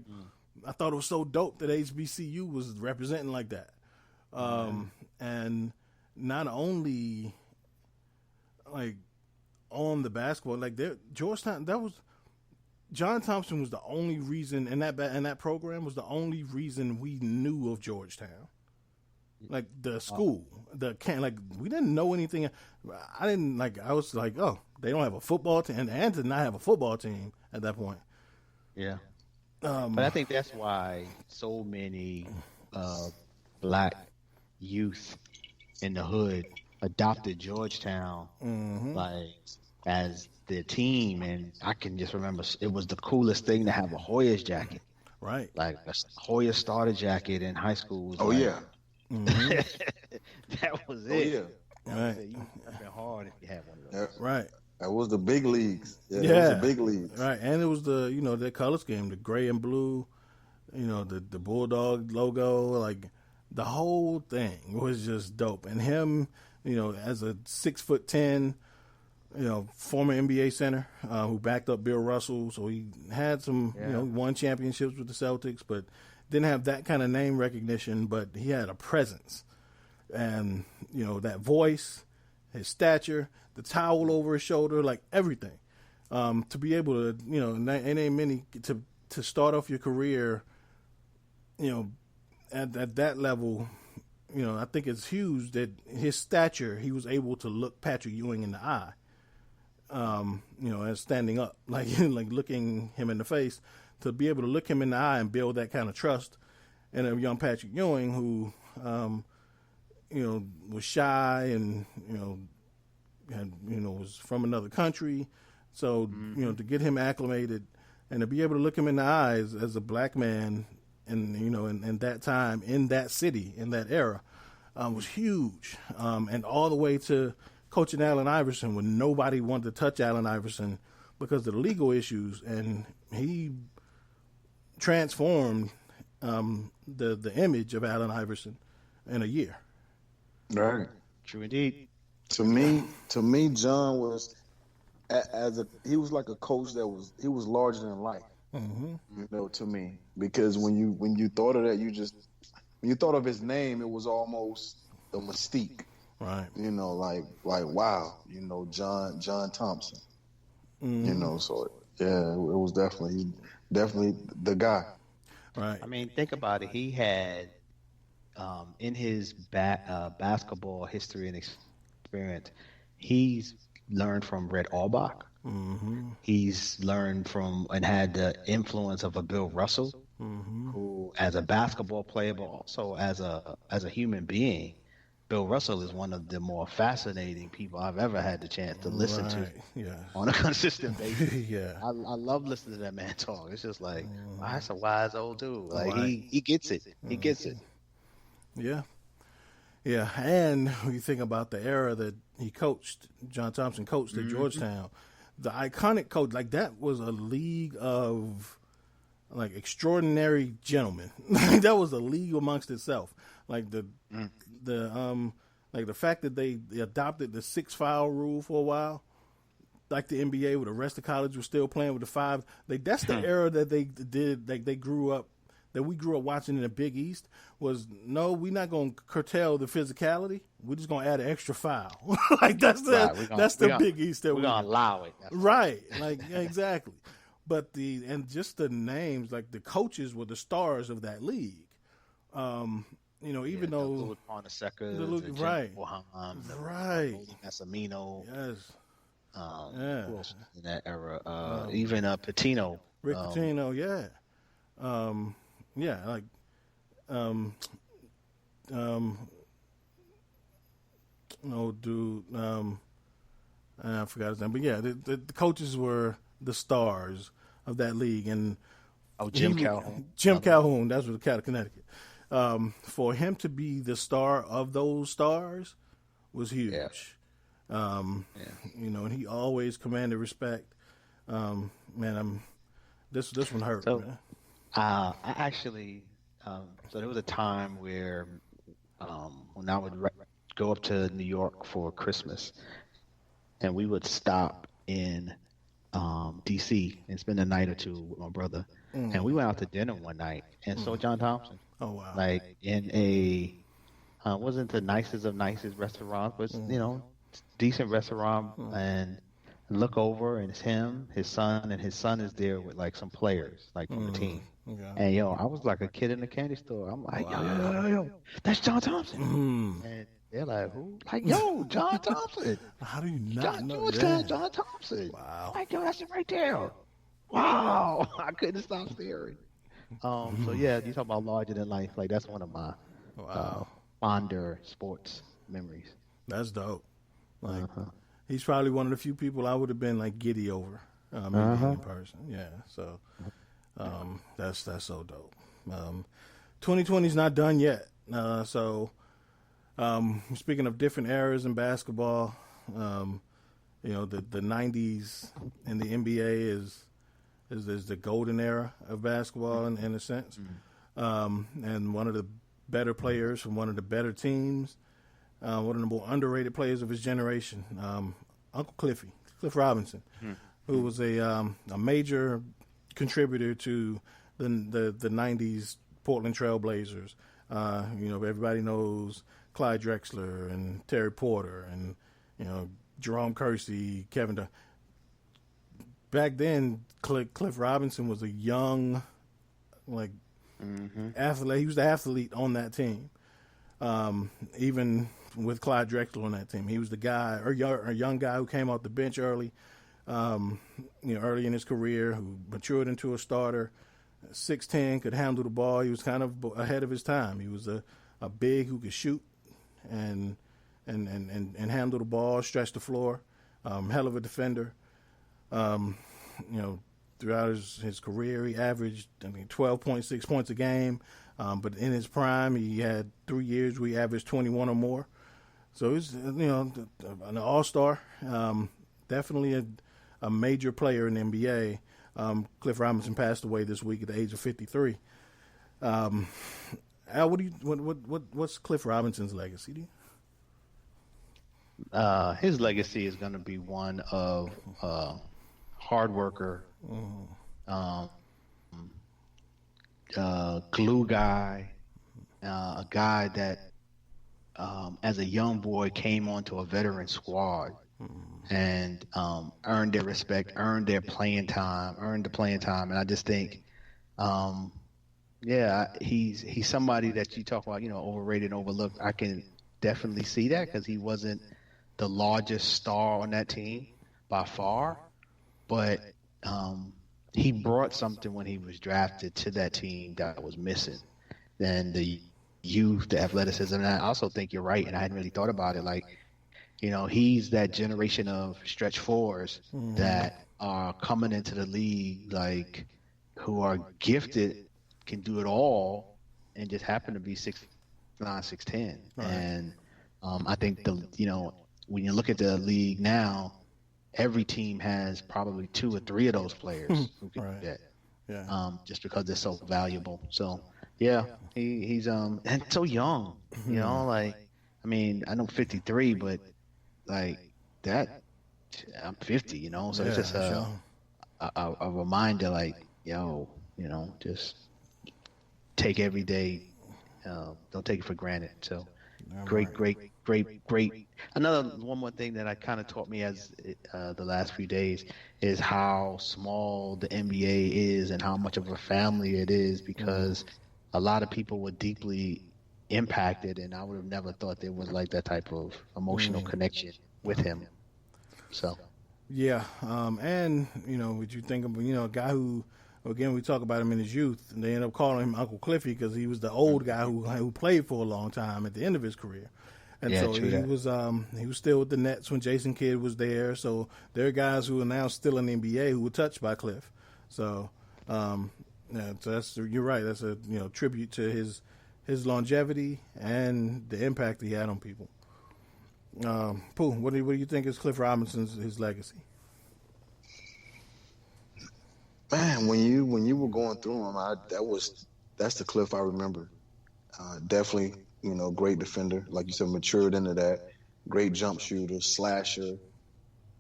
S2: thought it was so dope that HBCU was representing like that. And not only on the basketball, Georgetown, John Thompson was the only reason, and that program was the only reason we knew of Georgetown. Like the school, we didn't know anything. I was like, oh, they don't have a football team, and to not have a football team at that point.
S3: Yeah. But I think that's why so many black youth in the hood adopted Georgetown like as their team, and I can just remember it was the coolest thing to have a Hoyas jacket.
S2: Right.
S3: Like a Hoya starter jacket in high school was that was it.
S2: Right.
S3: You've been hard if you had one of those.
S2: Right.
S5: That was the big leagues. Yeah, it was the big leagues.
S2: Right. And it was the color scheme, the gray and blue, the Bulldog logo, like the whole thing was just dope. And him, as a 6'10", former NBA center who backed up Bill Russell, so he had some, won championships with the Celtics, but didn't have that kind of name recognition. But he had a presence, and that voice, his stature, the towel over his shoulder, like everything. To be able to, it ain't many to start off your career, at that level. I think it's huge that his stature, he was able to look Patrick Ewing in the eye. As standing up, like looking him in the face, to be able to look him in the eye and build that kind of trust in a young Patrick Ewing who, was shy and, was from another country. So, to get him acclimated and to be able to look him in the eyes as a black man and, in that time, in that city, in that era, was huge. And all the way to coaching Allen Iverson when nobody wanted to touch Allen Iverson because of the legal issues, and he transformed the image of Allen Iverson in a year.
S5: Right.
S3: True indeed.
S5: To me, John was he was like a coach that was larger than life. To me, because when you thought of that, when you thought of his name, it was almost a mystique.
S2: Right.
S5: Like wow, John Thompson. So yeah, it was definitely the guy.
S2: Right.
S3: I mean, think about it. He had in his basketball history and experience, he's learned from Red Auerbach. He's learned from and had the influence of a Bill Russell, who, as a basketball player, but also as a human being, Bill Russell is one of the more fascinating people I've ever had the chance to listen to on a consistent basis. I love listening to that man talk. It's just like, wow, that's a wise old dude. Like he gets it. He gets it.
S2: Yeah. Yeah. And when you think about the era that he coached, John Thompson coached at Georgetown, the iconic coach, like that was a league of like extraordinary gentlemen. That was a league amongst itself. Like the fact that they adopted the 6-foul rule for a while, like the NBA, where the rest of college was still playing with the 5. Like that's the era that they did. Like we grew up watching in the Big East. Was no, we're not going to curtail the physicality. We're just going to add an extra foul. Like that's the Big East that we're going to
S3: allow it.
S2: Right. Like exactly. But just the names, like the coaches were the stars of that league. Even though
S3: Louis Ponseca,
S2: right,
S3: right, Massimino,
S2: yes,
S3: who else in that era? Even Pitino,
S2: Rick Pitino, like I forgot his name, but the coaches were the stars of that league, and
S3: Jim Calhoun.
S2: Jim Calhoun, that's what out of Connecticut. For him to be the star of those stars was huge. And he always commanded respect. This one hurt.
S3: So,
S2: man.
S3: I actually, so there was a time where when I would go up to New York for Christmas, and we would stop in D.C. and spend a night or two with my brother. And we went out to dinner one night and saw John Thompson.
S2: Oh, wow.
S3: Like in a, wasn't the nicest of nicest restaurants, but, decent restaurant. And look over and it's him, his son, and his son is there with like some players, like from the team. Okay. And I was like a kid in a candy store. I'm like, yo, that's John Thompson. And they're like, who? Like, yo, John Thompson.
S2: How do you not know?
S3: John Thompson. Wow. Like, yo, that's it right there. Wow. I couldn't stop staring. So yeah, you talk about larger than life. Like that's one of my fonder sports memories.
S2: That's dope. Like, he's probably one of the few people I would have been like giddy over meeting in person. Yeah, so that's so dope. 2020's not done yet. So speaking of different eras in basketball, you know, the 90s in the NBA is the golden era of basketball in a sense. And one of the better players from one of the better teams, one of the more underrated players of his generation, Uncle Cliff Robinson, who was a major contributor to the 90s Portland Trail Blazers. You know, everybody knows Clyde Drexler and Terry Porter and, you know, Jerome Kersey, Kevin Durant. Back then, Cliff Robinson was a young, like, athlete. He was the athlete on that team. Even with Clyde Drexler on that team, he was the guy, or a young guy who came off the bench early, you know, early in his career, who matured into a starter. 6'10", could handle the ball. He was kind of ahead of his time. He was a big who could shoot and handle the ball, stretch the floor. Hell of a defender. You know, throughout his career, he averaged 12.6 points a game. But in his prime, he had 3 years where he averaged 21 or more. So he's, you know, an all-star. Definitely a major player in the NBA. Cliff Robinson passed away this week at the age of 53. Al, what's Cliff Robinson's legacy? Do you?
S3: His legacy is going to be one of hard worker, glue guy, a guy that as a young boy came onto a veteran squad and earned their respect, earned the playing time. And I just think, he's somebody that you talk about, you know, overrated and overlooked. I can definitely see that because he wasn't the largest star on that team by far, but he brought something when he was drafted to that team that was missing. Then the youth, the athleticism, and I also think you're right, and I hadn't really thought about it. Like, you know, he's that generation of stretch fours that are coming into the league, like, who are gifted, can do it all, and just happen to be 6'9", 6'10". Right. And I think when you look at the league now, every team has probably 2 or 3 of those players who can do that. Yeah. Just because they're so valuable. So yeah, he's and so young. You know, like, I mean, I know 53, but like that, I'm 50. You know, so it's just a reminder, like, yo, you know, just take every day. Don't take it for granted. So great. Another one more thing that I kind of taught me as the last few days is how small the NBA is and how much of a family it is, because a lot of people were deeply impacted, and I would have never thought there was like that type of emotional connection with him. So
S2: yeah, and you know, what you think of, you know, a guy who, again, we talk about him in his youth, and they end up calling him Uncle Cliffy because he was the old guy who played for a long time at the end of his career. And so he was still with the Nets when Jason Kidd was there. So there are guys who are now still in the NBA who were touched by Cliff. So, so that's, you're right. That's a, you know, tribute to his longevity and the impact he had on people. Pooh, what do you think is Cliff Robinson's his legacy?
S5: Man, when you were going through him, that's the Cliff I remember. Definitely, you know, great defender, like you said, matured into that. Great jump shooter, slasher.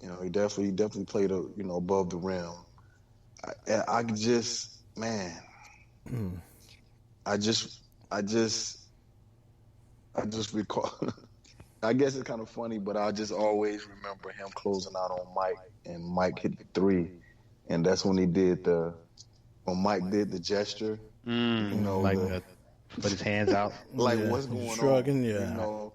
S5: You know, he definitely played above the rim. I just recall. I guess it's kind of funny, but I just always remember him closing out on Mike, and Mike hit the 3. And that's when he did when Mike did the gesture, you know,
S3: like put his hands out,
S5: like what's going
S2: shrugging,
S5: on, you know,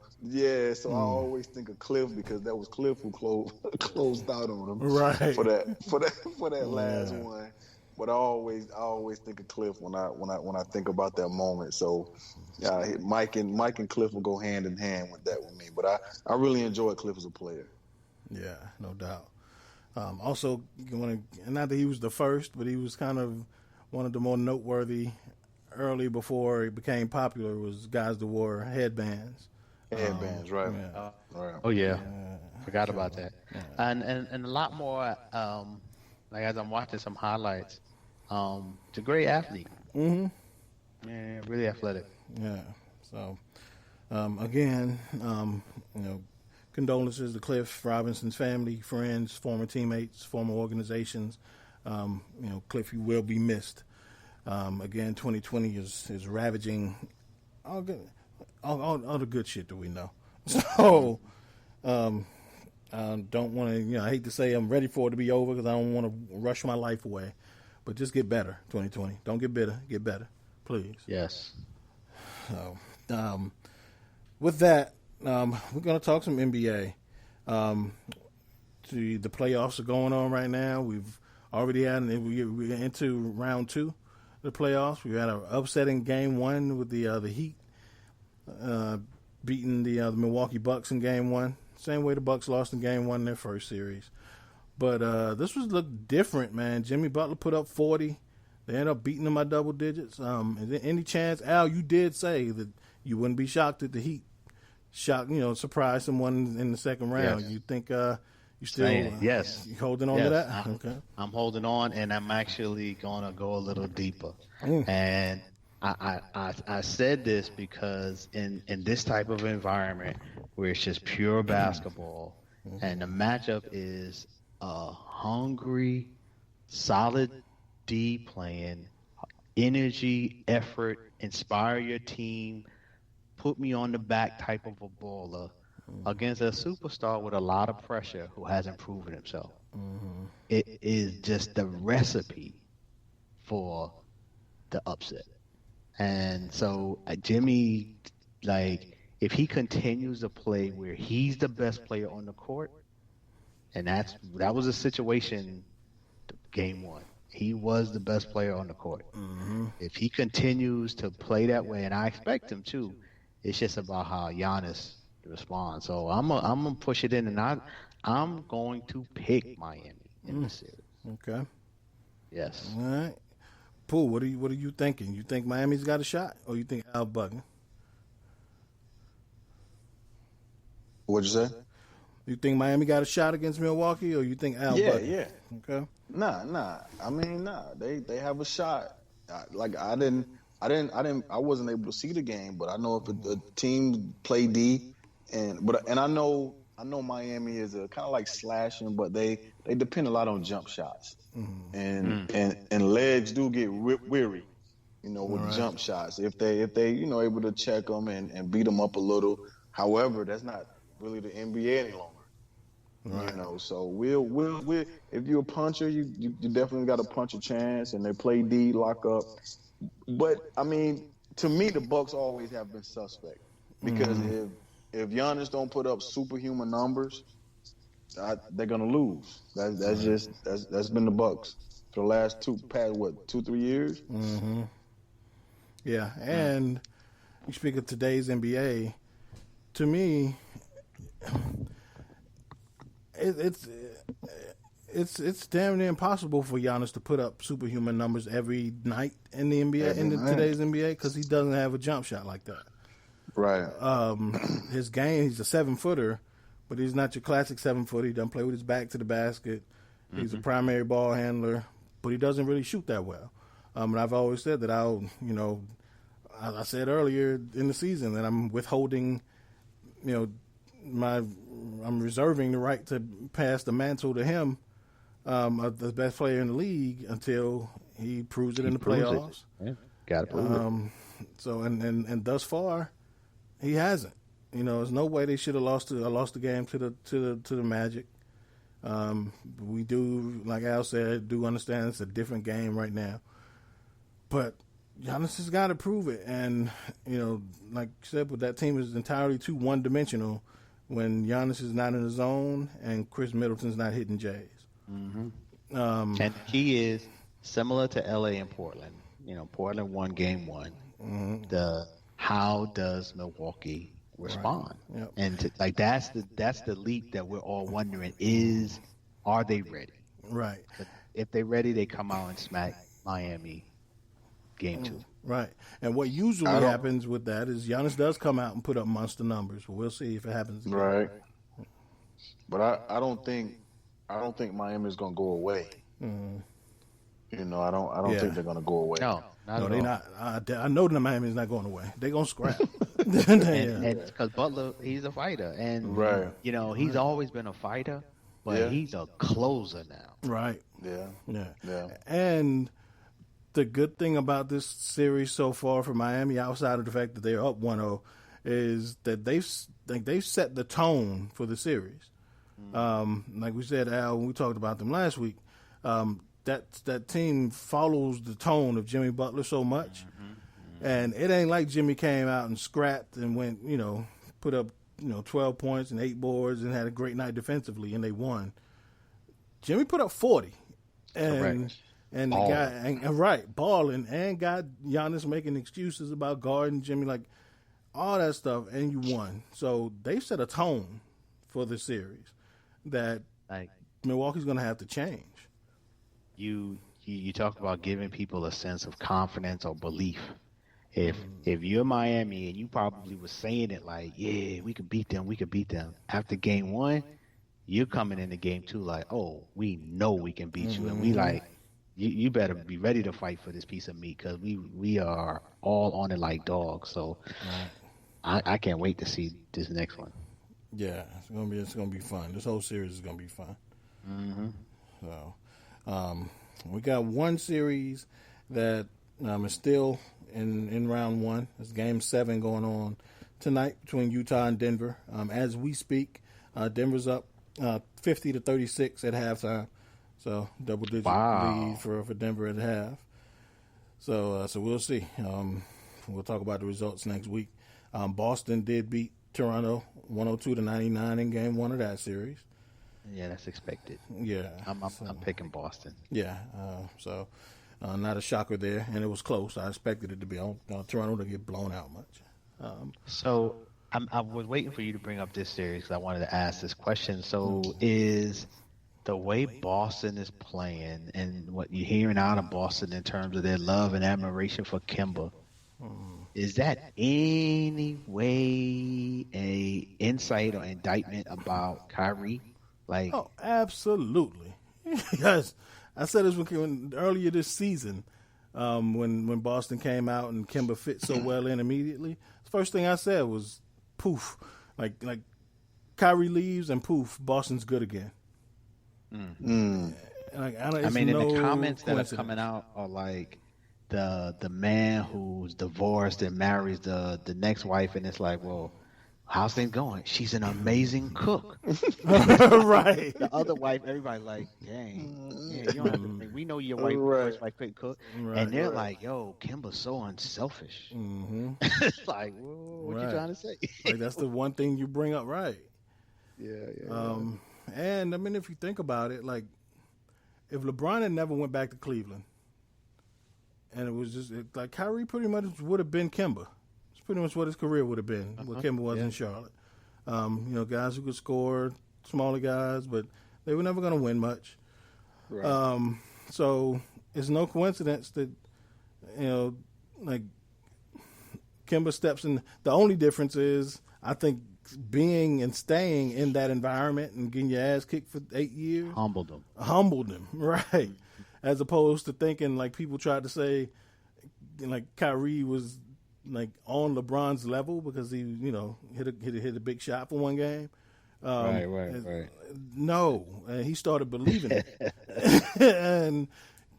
S5: So I always think of Cliff because that was Cliff who closed out on him,
S2: right?
S5: For that last one, but I always think of Cliff when I think about that moment. So, yeah, Mike and Cliff will go hand in hand with that with me. But I really enjoy Cliff as a player.
S2: Yeah, no doubt. Also, not that he was the first, but he was kind of one of the more noteworthy early before it became popular was guys that wore headbands.
S5: Headbands, right.
S2: Yeah.
S5: Right.
S3: Oh yeah, forgot about that.
S2: Yeah.
S3: And a lot more. Like as I'm watching some highlights, it's a great athlete.
S2: Mm-hmm.
S3: Yeah, really athletic.
S2: Yeah. So, again, condolences to Cliff Robinson's family, friends, former teammates, former organizations. Cliff, you will be missed. Again, 2020 is ravaging all the good shit that we know. So, I don't want to, I hate to say I'm ready for it to be over because I don't want to rush my life away. But just get better, 2020. Don't get bitter. Get better, please.
S3: Yes.
S2: So, with that, we're going to talk some NBA. The playoffs are going on right now. We've already we're into round 2 of the playoffs. We had an upsetting game 1 with the Heat beating the Milwaukee Bucks in game 1. Same way the Bucks lost in game 1 in their first series. But this was looked different, man. Jimmy Butler put up 40. They ended up beating them by double digits. Is there any chance, Al, you did say that you wouldn't be shocked at the Heat surprise someone in the second round.
S3: Yes.
S2: You think you still
S3: yes.
S2: you holding on to that? Okay.
S3: I'm holding on, and I'm actually going to go a little deeper. And I said this because in this type of environment where it's just pure basketball, and the matchup is a hungry, solid D playing, energy, effort, inspire your team, put me on the back type of a baller against a superstar with a lot of pressure who hasn't proven himself. It is just the recipe for the upset. And so Jimmy, if he continues to play where he's the best player on the court, and that was a situation game 1. He was the best player on the court. If he continues to play that way, and I expect him to, it's just about how Giannis responds. So I'm gonna push it in, and I'm going to pick Miami in the series.
S2: Okay.
S3: Yes.
S2: All right. Pooh, what are you thinking? You think Miami's got a shot, or you think Al bugging?
S5: What'd you say?
S2: You think Miami got a shot against Milwaukee, or you think Al bugging? Yeah. Okay.
S5: Nah. I mean, nah. They have a shot. I wasn't able to see the game, but I know if the team play D, and I know Miami is a kind of like slashing, but they depend a lot on jump shots, and legs do get weary, with jump shots. If they able to check them and beat them up a little. However, that's not really the NBA any longer. Right. So we'll if you're a puncher, you definitely got a punch a chance, and they play D, lock up. But I mean, to me, the Bucks always have been suspect because if Giannis don't put up superhuman numbers, they're gonna lose. That's been the Bucks for the last 2-3 years.
S2: Yeah, and you speak of today's NBA. To me, it's damn near impossible for Giannis to put up superhuman numbers every night in the NBA today's NBA because he doesn't have a jump shot like that.
S5: Right.
S2: His game, he's a 7-footer, but he's not your classic 7-footer. He doesn't play with his back to the basket. He's a primary ball handler, but he doesn't really shoot that well. And I've always said that I said earlier in the season that I'm withholding, I'm reserving the right to pass the mantle to him, of the best player in the league, until he proves it in the playoffs.
S3: Yeah, got to prove it.
S2: So and thus far, he hasn't. There's no way they should have lost the game to the Magic. We do, like Al said, understand it's a different game right now, but Giannis has got to prove it. And like you said, but that team is entirely too one-dimensional when Giannis is not in the zone and Chris Middleton's not hitting Jays.
S3: And the key is similar to LA and Portland. Portland won game one. How does Milwaukee respond?
S2: Right. Yep.
S3: And that's the leap that we're all wondering are they ready?
S2: Right.
S3: But if they're ready, they come out and smack Miami game two.
S2: Right. And what usually happens with that is Giannis does come out and put up monster numbers. But we'll see if it happens again.
S5: Right. But I don't think Miami's gonna go away. I don't think they're gonna go away.
S3: No,
S2: they're not. I know that Miami's not going away. They're gonna scrap.
S3: And because Butler, he's a fighter, and he's always been a fighter, but he's a closer now.
S2: Right.
S5: Yeah.
S2: And the good thing about this series so far for Miami, outside of the fact that they're up 1-0, is that they've set the tone for the series. Like we said, Al, when we talked about them last week, that team follows the tone of Jimmy Butler so much, and it ain't like Jimmy came out and scrapped and went, put up 12 points and 8 boards and had a great night defensively and they won. Jimmy put up 40, and the guy balling, and got Giannis making excuses about guarding Jimmy, like all that stuff, and you won. So they set a tone for the series that Milwaukee's going to have to change.
S3: You talk about giving people a sense of confidence or belief. If you're Miami and you probably was saying it like, yeah, we could beat them. After game one, you're coming into game two like, oh, we know we can beat you, and we like, you better be ready to fight for this piece of meat because we are all on it like dogs. So I can't wait to see this next one.
S2: Yeah, it's gonna be fun. This whole series is gonna be fun. So, we got one series that is still in round one. It's Game 7 going on tonight between Utah and Denver. As we speak, Denver's up 50-36 at halftime. So double-digit lead for Denver at half. So we'll see. We'll talk about the results next week. Boston did beat Toronto 102-99 in Game 1 of that series.
S3: Yeah, that's expected.
S2: Yeah,
S3: I'm picking Boston.
S2: Yeah, so not a shocker there, and it was close. I expected it to be on Toronto to get blown out much.
S3: So I was waiting for you to bring up this series because I wanted to ask this question. So is the way Boston is playing and what you're hearing out of Boston in terms of their love and admiration for Kemba, is that any way a insight or indictment about Kyrie? Like,
S2: oh, absolutely. Yes, I said this when earlier this season, when Boston came out and Kemba fit so well in immediately. The first thing I said was, poof, like Kyrie leaves and poof, Boston's good again. Like,
S3: I mean, in the comments that are coming out are like the man who's divorced and marries the next wife, and it's like, well, how's things going? She's an amazing cook.
S2: Right.
S3: The other wife, everybody like, dang, yeah, you don't have to, we know your wife couldn't cook, and they're like, yo, Kemba's so unselfish. It's like, what you trying to say?
S2: Like, that's the one thing you bring up, right?
S3: Yeah.
S2: And I mean, if you think about it, like, if LeBron had never went back to Cleveland, and it was just like Kyrie pretty much would have been Kemba. It's pretty much what his career would have been. What Kemba was in Charlotte. Guys who could score, smaller guys, but they were never going to win much. Right. So it's no coincidence that like Kemba steps in. The only difference is, I think, being and staying in that environment and getting your ass kicked for 8 years
S3: humbled him,
S2: right? As opposed to thinking like people tried to say, like Kyrie was like on LeBron's level because he hit a big shot for one game.
S3: Right.
S2: No, and he started believing it, and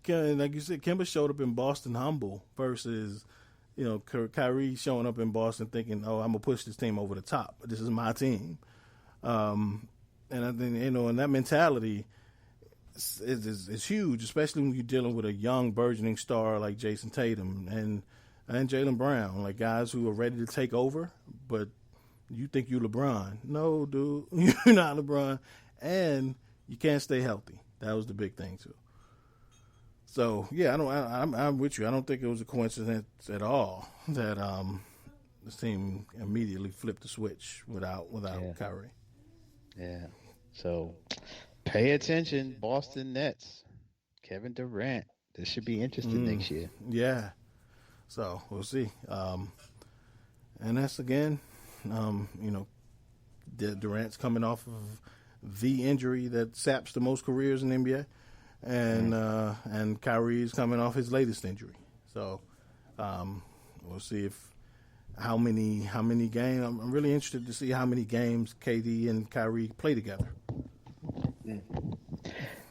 S2: like you said, Kemba showed up in Boston humble versus, Kyrie showing up in Boston thinking, oh, I'm going to push this team over the top. This is my team. And I think, and that mentality is huge, especially when you're dealing with a young, burgeoning star like Jason Tatum and Jaylen Brown, like guys who are ready to take over, but you think you're LeBron. No, dude, you're not LeBron. And you can't stay healthy. That was the big thing, too. So yeah, I'm with you. I don't think it was a coincidence at all that this team immediately flipped the switch without Kyrie.
S3: Yeah. So pay attention, Boston Nets. Kevin Durant. This should be interesting next year.
S2: Yeah. So we'll see. And that's again, Durant's coming off of the injury that saps the most careers in the NBA. And Kyrie's coming off his latest injury. So we'll see how many games. I'm really interested to see how many games KD and Kyrie play together.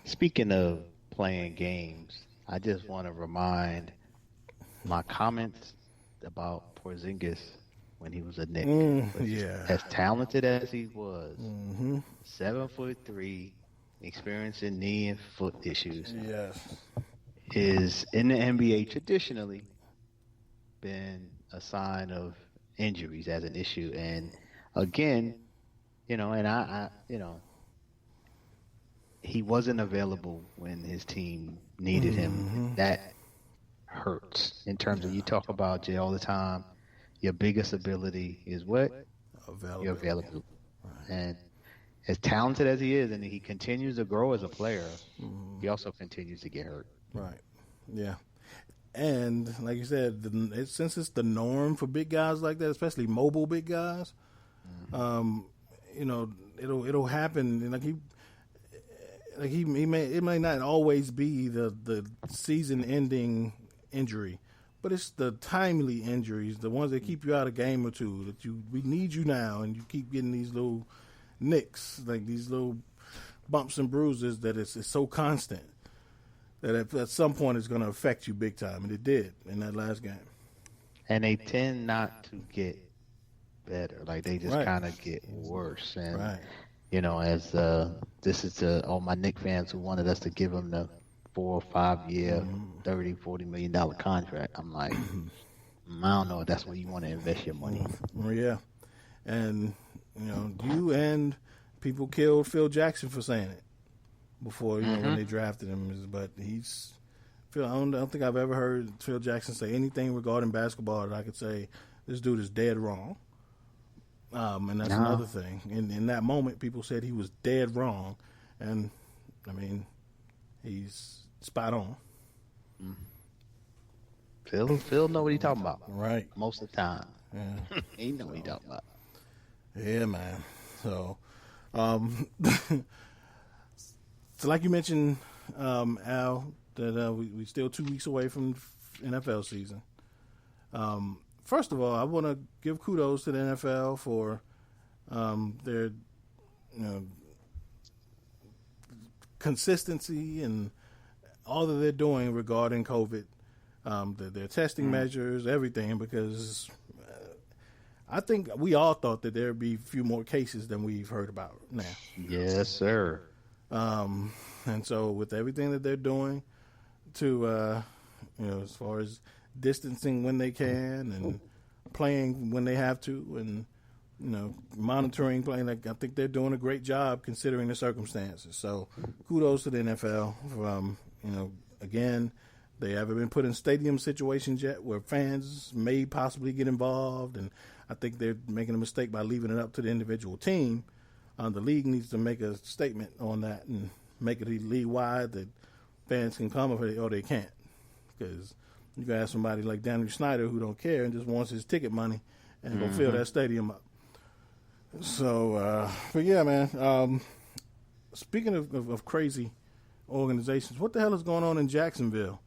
S3: Speaking of playing games, I just want to remind my comments about Porzingis when he was a Knick. As talented as he was, 7'3", experiencing knee and foot issues.
S2: Yes.
S3: Is in the NBA traditionally been a sign of injuries as an issue. And again, he wasn't available when his team needed him. That hurts in terms of, you talk about, Jay, all the time, your biggest ability is what? Your availability. Right. And as talented as he is, and he continues to grow as a player, he also continues to get hurt.
S2: Right. Yeah. And like you said, since it's the norm for big guys like that, especially mobile big guys, it'll happen. And it may not always be the season-ending injury, but it's the timely injuries, the ones that keep you out a game or two. That we need you now, and you keep getting these little nicks, like these little bumps and bruises that it's so constant that at some point it's going to affect you big time, and it did in that last game.
S3: And they tend not to get better; like they just kind of get worse. And as this is to all my Knicks fans who wanted us to give them the 4 or 5 year, $30-40 million contract. I'm like, I don't know if that's where you want to invest your money.
S2: Yeah, and you and people killed Phil Jackson for saying it before, when they drafted him. But I don't think I've ever heard Phil Jackson say anything regarding basketball that I could say this dude is dead wrong. And that's another thing. In that moment, people said he was dead wrong, and I mean, he's spot on.
S3: Phil know what he's talking about.
S2: Right.
S3: Most of the time.
S2: Yeah.
S3: He know what he's talking about.
S2: Yeah, man. So, so like you mentioned, Al, that we still 2 weeks away from NFL season. First of all, I want to give kudos to the NFL for their consistency and all that they're doing regarding COVID, their testing measures, everything, because I think we all thought that there'd be a few more cases than we've heard about now.
S3: Yes, sir.
S2: And so with everything that they're doing to, as far as distancing when they can and playing when they have to, and monitoring playing, I think they're doing a great job considering the circumstances. So kudos to the NFL. Again, they haven't been put in stadium situations yet where fans may possibly get involved, and I think they're making a mistake by leaving it up to the individual team. The league needs to make a statement on that and make it league-wide that fans can come or they can't, because you can have somebody like Daniel Snyder who don't care and just wants his ticket money and go fill that stadium up. So, but yeah, man. Speaking of crazy organizations, what the hell is going on in Jacksonville?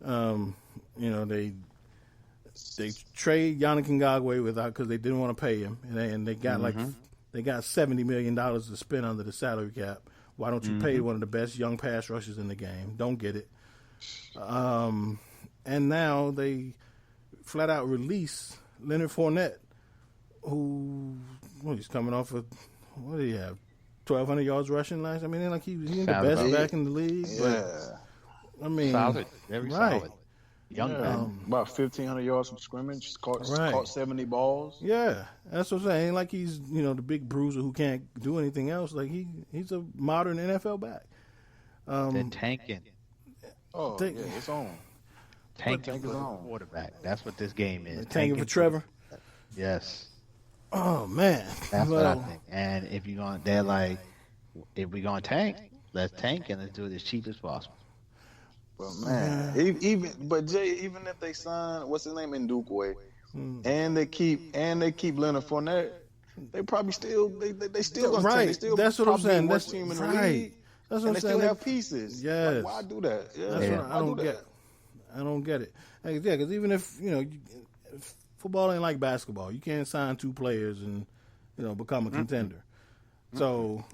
S2: They trade Yannick Ngakoue because they didn't want to pay him, and they got they got $70 million to spend under the salary cap. Why don't you pay one of the best young pass rushers in the game? Don't get it. And now they flat out release Leonard Fournette, he's coming off of, what did he have, 1,200 yards rushing last? I mean, like he's the best back in the league.
S5: Yeah.
S2: But, I mean,
S3: solid, very solid. Young man.
S5: About 1,500 yards from scrimmage, caught 70 balls.
S2: Yeah, that's what I'm saying. Ain't like he's the big bruiser who can't do anything else. Like he's a modern NFL back.
S3: They're tanking.
S5: Oh,
S2: Think-
S5: yeah, it's on.
S3: Tanking
S5: Tank
S3: for
S5: is
S3: the
S5: on.
S3: quarterback. That's what this game is.
S2: Tanking for Trevor.
S3: Yes.
S2: Oh man,
S3: That's what I
S2: Well,
S3: think. And if you're going, they're like, if we're going to tank, let's tank and let's do it as cheap as possible.
S5: But man, but Jay, even if they sign what's his name Ndukwe, and they keep Leonard Fournette, they probably still they still gonna
S2: Right.
S5: tank. They still
S2: That's what I'm
S5: probably
S2: saying.
S5: the worst
S2: That's
S5: team in the
S2: right.
S5: league.
S2: That's what
S5: And
S2: I'm
S5: they
S2: saying.
S5: still have pieces.
S2: Yes.
S5: Like, why do that? Yeah,
S2: That's what
S5: why
S2: I don't
S5: do
S2: get.
S5: that?
S2: I don't get it. Like, yeah, because even if football ain't like basketball, you can't sign two players and become a contender. So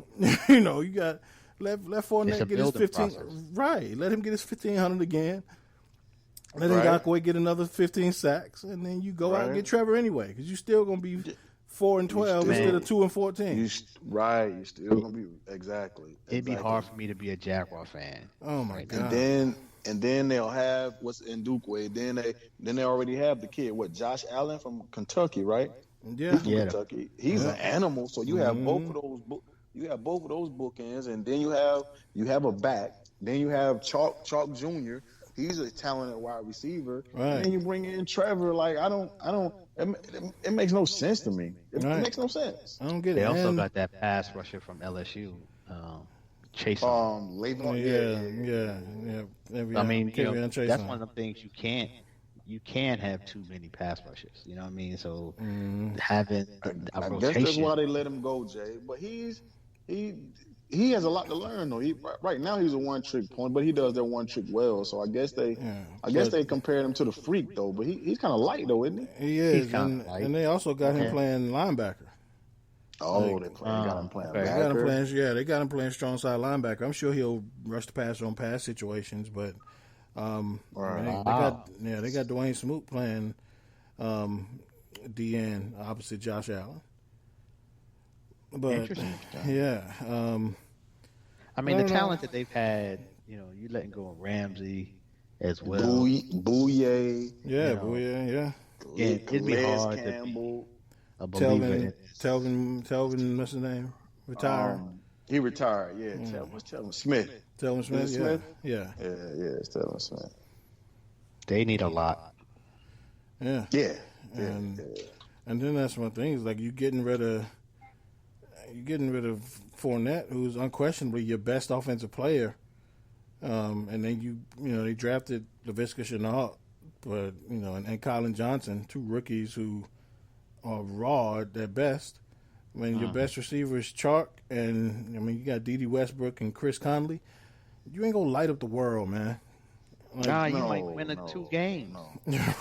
S2: you got let Fournette
S3: It's a
S2: get his
S3: building
S2: 15.
S3: process.
S2: Right, let him get his 1,500 again. Let
S5: Right.
S2: Ngakoue get another 15 sacks, and then you go out and
S5: Right.
S2: get Trevor anyway, because you're still gonna be 4-12
S5: still-
S2: instead of 2-14.
S5: You still gonna be exactly.
S3: It'd be
S5: exactly.
S3: hard for me to be a Jaguar fan.
S2: Oh my god!
S5: And then they'll have what's in Ndukwe. Then they already have the kid, Josh Allen from Kentucky, right?
S2: Yeah,
S5: He's from
S3: Yeah.
S5: Kentucky. He's an animal. So you have both of those. You have both of those bookends, and then you have a back. Then you have Chalk Jr. He's a talented wide receiver.
S2: Right.
S5: And then you bring in Trevor. Like I don't. It makes no sense to me. It
S2: Right.
S5: makes no sense.
S2: I don't get it.
S3: They also
S2: And-
S3: got that pass rusher from LSU, Chase.
S5: Le'Veon,
S2: yeah.
S3: I mean,
S2: Kevin Chase
S3: that's
S2: on.
S3: one of the things you can't have too many pass rushers. You know what I mean? So having a
S5: I guess
S3: rotation.
S5: that's why they let him go, Jay. But he has a lot to learn though. Right now he's a one-trick pony, but he does that one trick well. So I guess they compared him to the freak though. But he's kind of light though, isn't he?
S2: He is,
S3: kinda light.
S2: and they also got him
S3: Okay.
S2: playing linebacker.
S5: Oh, got him playing
S3: okay.
S2: They got him
S5: backer.
S2: playing. Yeah, they got him playing strong side linebacker. I'm sure he'll rush the passer on pass situations, but
S5: Right.
S2: they got Dwayne Smoot playing DN opposite Josh Allen. But
S3: Interesting.
S2: yeah,
S3: I mean,
S2: I
S3: the
S2: don't know.
S3: talent that they've had, you letting go of Ramsey as well.
S5: Bouye,
S2: yeah,
S3: You know,
S2: boy, yeah.
S3: Yeah, it'd be
S5: Les
S3: hard to be
S5: Campbell.
S3: a believer in
S2: Telvin, what's his name? Retired.
S5: He retired. Yeah, what's Telvin Smith?
S2: Telvin Smith.
S5: it
S2: Yeah,
S5: Smith?
S2: yeah,
S5: Yeah, it's Telvin Smith.
S3: They need a lot.
S5: Yeah,
S2: And then that's one thing is like you getting rid of Fournette, who's unquestionably your best offensive player, and then they drafted Laviska Shenault, but and Colin Johnson, two rookies who are raw at their best. I mean, your best receiver is Chark, and you got D.D. Westbrook and Chris Conley. You ain't gonna light up the world, man. Like,
S3: You might win two games.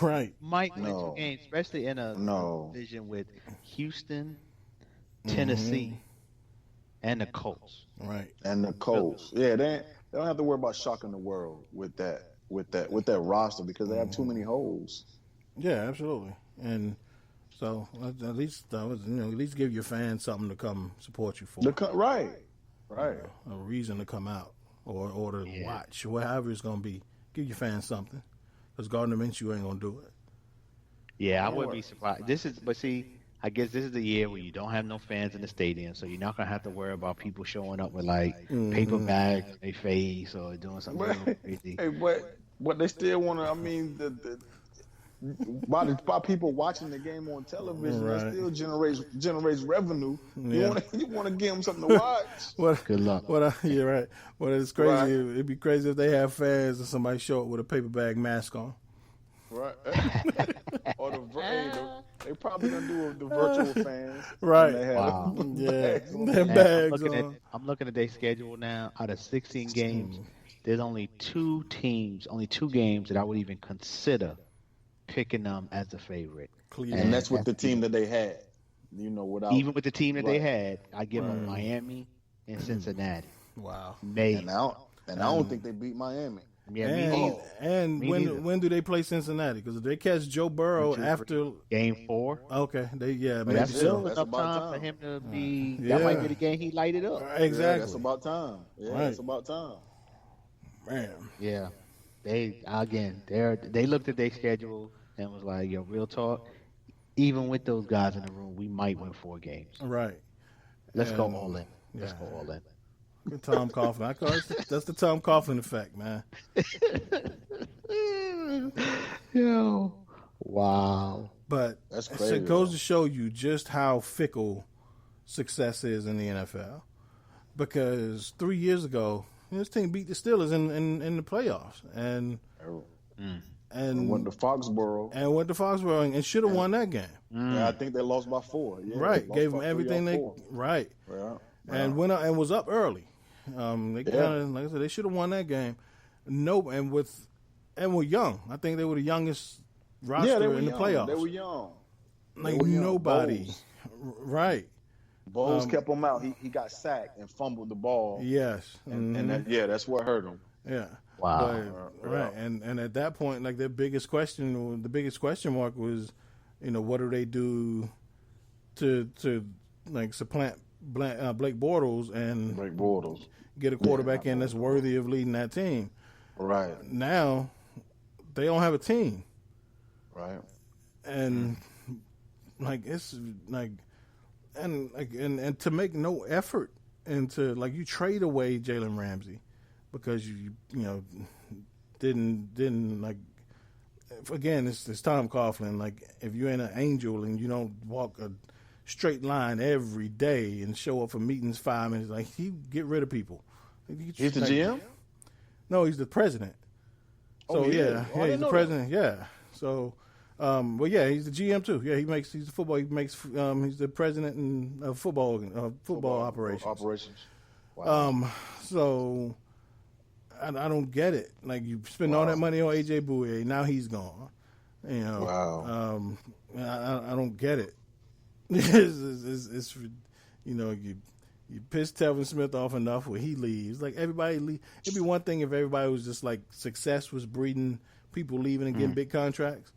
S2: right?
S3: Might win
S5: No.
S3: 2 games, especially in a
S5: No.
S3: division with Houston, Tennessee, and the Colts.
S2: Right.
S5: and the Colts. Yeah, they don't have to worry about shocking the world with that roster because they have too many holes.
S2: Yeah, absolutely. And so at least at least give your fans something to come support you for.
S5: Right.
S2: A reason to come out or to watch, or however it's going to be. Give your fans something, because Gardner Minshew ain't going to do it.
S3: Yeah, I wouldn't be surprised. I guess this is the year where you don't have no fans in the stadium, so you're not gonna have to worry about people showing up with like paper bags on their face or doing something real crazy.
S5: Hey, but they still want to. I mean, by people watching the game on television,
S2: Right.
S5: that still generates revenue.
S2: Yeah.
S5: You want to give them something to watch.
S2: What?
S3: Good luck.
S2: Yeah, right. Well, it's crazy.
S5: Right.
S2: It'd be crazy if they have fans and somebody show up with a paper bag mask on.
S5: Right. Or they probably gonna do the virtual fans.
S2: Right.
S5: And they have
S3: Wow.
S2: Yeah,
S5: bags on.
S2: their
S3: Man,
S2: bags on.
S3: I'm looking at their schedule now. Out of 16 games, there's only two games that I would even consider picking them as a favorite.
S2: Cleveland.
S5: And that's with the team that they had. Without
S3: Even with the team that they
S5: Right.
S3: had, I give them Miami and Cincinnati.
S2: Wow.
S3: Maybe.
S5: and I don't think they beat Miami.
S3: Yeah, me neither.
S2: And
S3: Me neither.
S2: when do they play Cincinnati? Because if they catch Joe Burrow after,
S3: Game 4.
S2: okay, maybe
S3: That's
S2: so.
S3: still
S5: That's
S3: enough
S5: about
S3: time
S5: time.
S3: for him to be.
S2: Yeah.
S3: That might be the game he lighted up.
S2: Exactly.
S5: Yeah, that's about time. Yeah,
S2: Right.
S5: that's about time.
S2: Man.
S3: Yeah, they looked at their schedule and was like, "Yo, real talk. Even with those guys in the room, we might win 4 games.
S2: Right.
S3: Let's go
S2: And-
S3: all in. Let's
S2: yeah.
S3: go all in."
S2: Tom Coughlin. That's the Tom Coughlin effect, man.
S3: Yo. Wow.
S2: But
S5: That's crazy,
S2: it goes
S5: though.
S2: to show you just how fickle success is in the NFL. Because 3 years ago, this team beat the Steelers in the playoffs, and
S5: went to Foxborough.
S2: And should have won that game.
S5: Yeah, I think they lost by 4. Yeah,
S2: Right,
S5: they
S2: gave
S5: lost
S2: them
S5: by 3
S2: everything
S5: or
S2: they
S5: 4.
S2: right,
S5: Yeah.
S2: and went out and was up early. They kind of, like I said, they should have won that game. No, and were young. I think they were the youngest roster
S5: they were
S2: in the
S5: young.
S2: playoffs.
S5: They were young.
S2: Like nobody,
S5: Bowles.
S2: right?
S5: Bowles kept him out. He got sacked and fumbled the ball.
S2: Yes,
S5: And that's what hurt him.
S2: yeah.
S3: Wow.
S2: But, right, and at that point, like the biggest question mark was, what do they do to like supplant Blake Bortles and get a quarterback in that's worthy of leading that team.
S5: Right.
S2: Now they don't have a team,
S5: Right.
S2: and like it's like and to make no effort into, like, you trade away Jalen Ramsey because you didn't like, again, it's Tom Coughlin. Like, if you ain't an angel and you don't walk a straight line every day and show up for meetings 5 minutes, like, he get rid of people.
S5: He's the GM?
S2: No, he's the president. So
S5: yeah. Oh, I
S2: he's
S5: didn't
S2: the
S5: know
S2: president. Yeah. So, well, yeah, he's the GM too. Yeah, he's the football. He's the president of football operations.
S5: Wow.
S2: So I don't get it. Like, you spend all that money on AJ Bouye, now he's gone.
S5: Wow.
S2: I don't get it. it's you piss Telvin Smith off enough where he leaves. Like, everybody leave. It'd be one thing if everybody was just like, success was breeding people leaving and getting big contracts,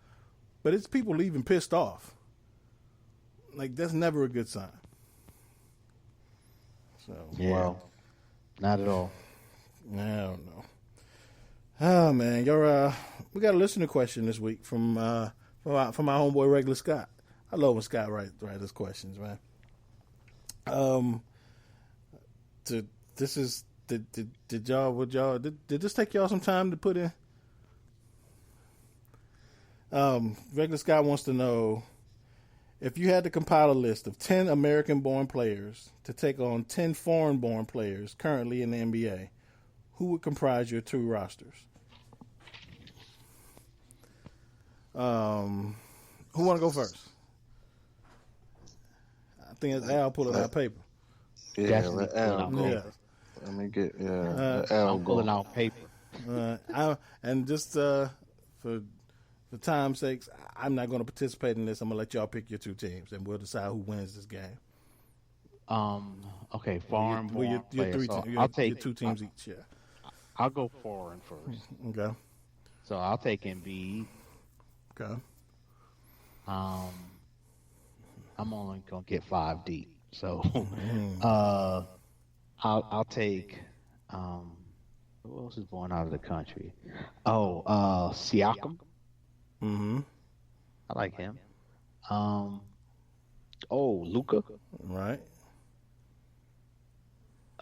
S2: but it's people leaving pissed off. Like, that's never a good sign. So
S3: Yeah.
S5: Wow.
S3: Not at all.
S2: I don't know. Oh man, we got a listener question this week from our homeboy Regular Scott. I love when Scott write his questions, man. Did this take y'all some time to put in? Regular Scott wants to know, if you had to compile a list of 10 American-born players to take on 10 foreign-born players currently in the NBA, who would comprise your 2 rosters? Who want to go first? I think it's Al pulling out paper.
S5: Yeah,
S3: Definitely
S5: let Al
S3: pulling
S5: go.
S3: out
S2: Yeah.
S5: Let me get let Al
S3: I'm pulling
S5: go.
S3: out paper.
S2: And just for time's sakes, I'm not going to participate in this. I'm going to let y'all pick your 2 teams, and we'll decide who wins this game.
S3: Okay, foreign
S2: Well,
S3: born
S2: your
S3: players.
S2: 3
S3: So
S2: teams.
S3: I'll
S2: Your
S3: take
S2: 2 teams each. Yeah.
S3: I'll go foreign first.
S2: Okay.
S3: So I'll take Embiid.
S2: Okay.
S3: I'm only gonna get 5 deep. So I'll take who else is born out of the country? Siakam.
S2: Mm-hmm.
S3: I like him. Luka.
S2: Right.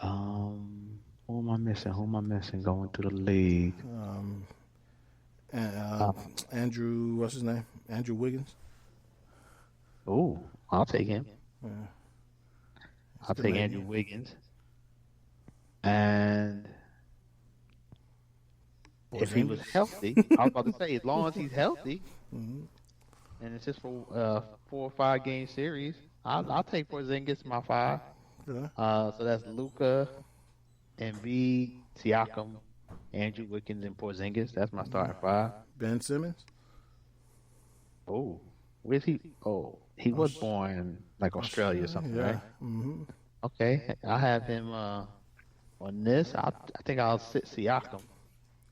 S3: Who am I missing going through the league?
S2: And Andrew, what's his name? Andrew Wiggins.
S3: Oh, I'll take him.
S2: Yeah.
S3: I'll take Andrew Wiggins. And if he was healthy, I was about to say, as long as he's healthy, and it's just for 4 or 5 game series, I'll take Porzingis my 5.
S2: Yeah.
S3: So that's Luka, Embiid, Siakam, Andrew Wiggins, and Porzingis. That's my starting 5.
S2: Ben Simmons.
S3: Oh, where's he? Oh, he was born in like Australia or something,
S2: Yeah.
S3: right?
S2: Mm-hmm.
S3: Okay, I have him on this. I think I'll sit Siakam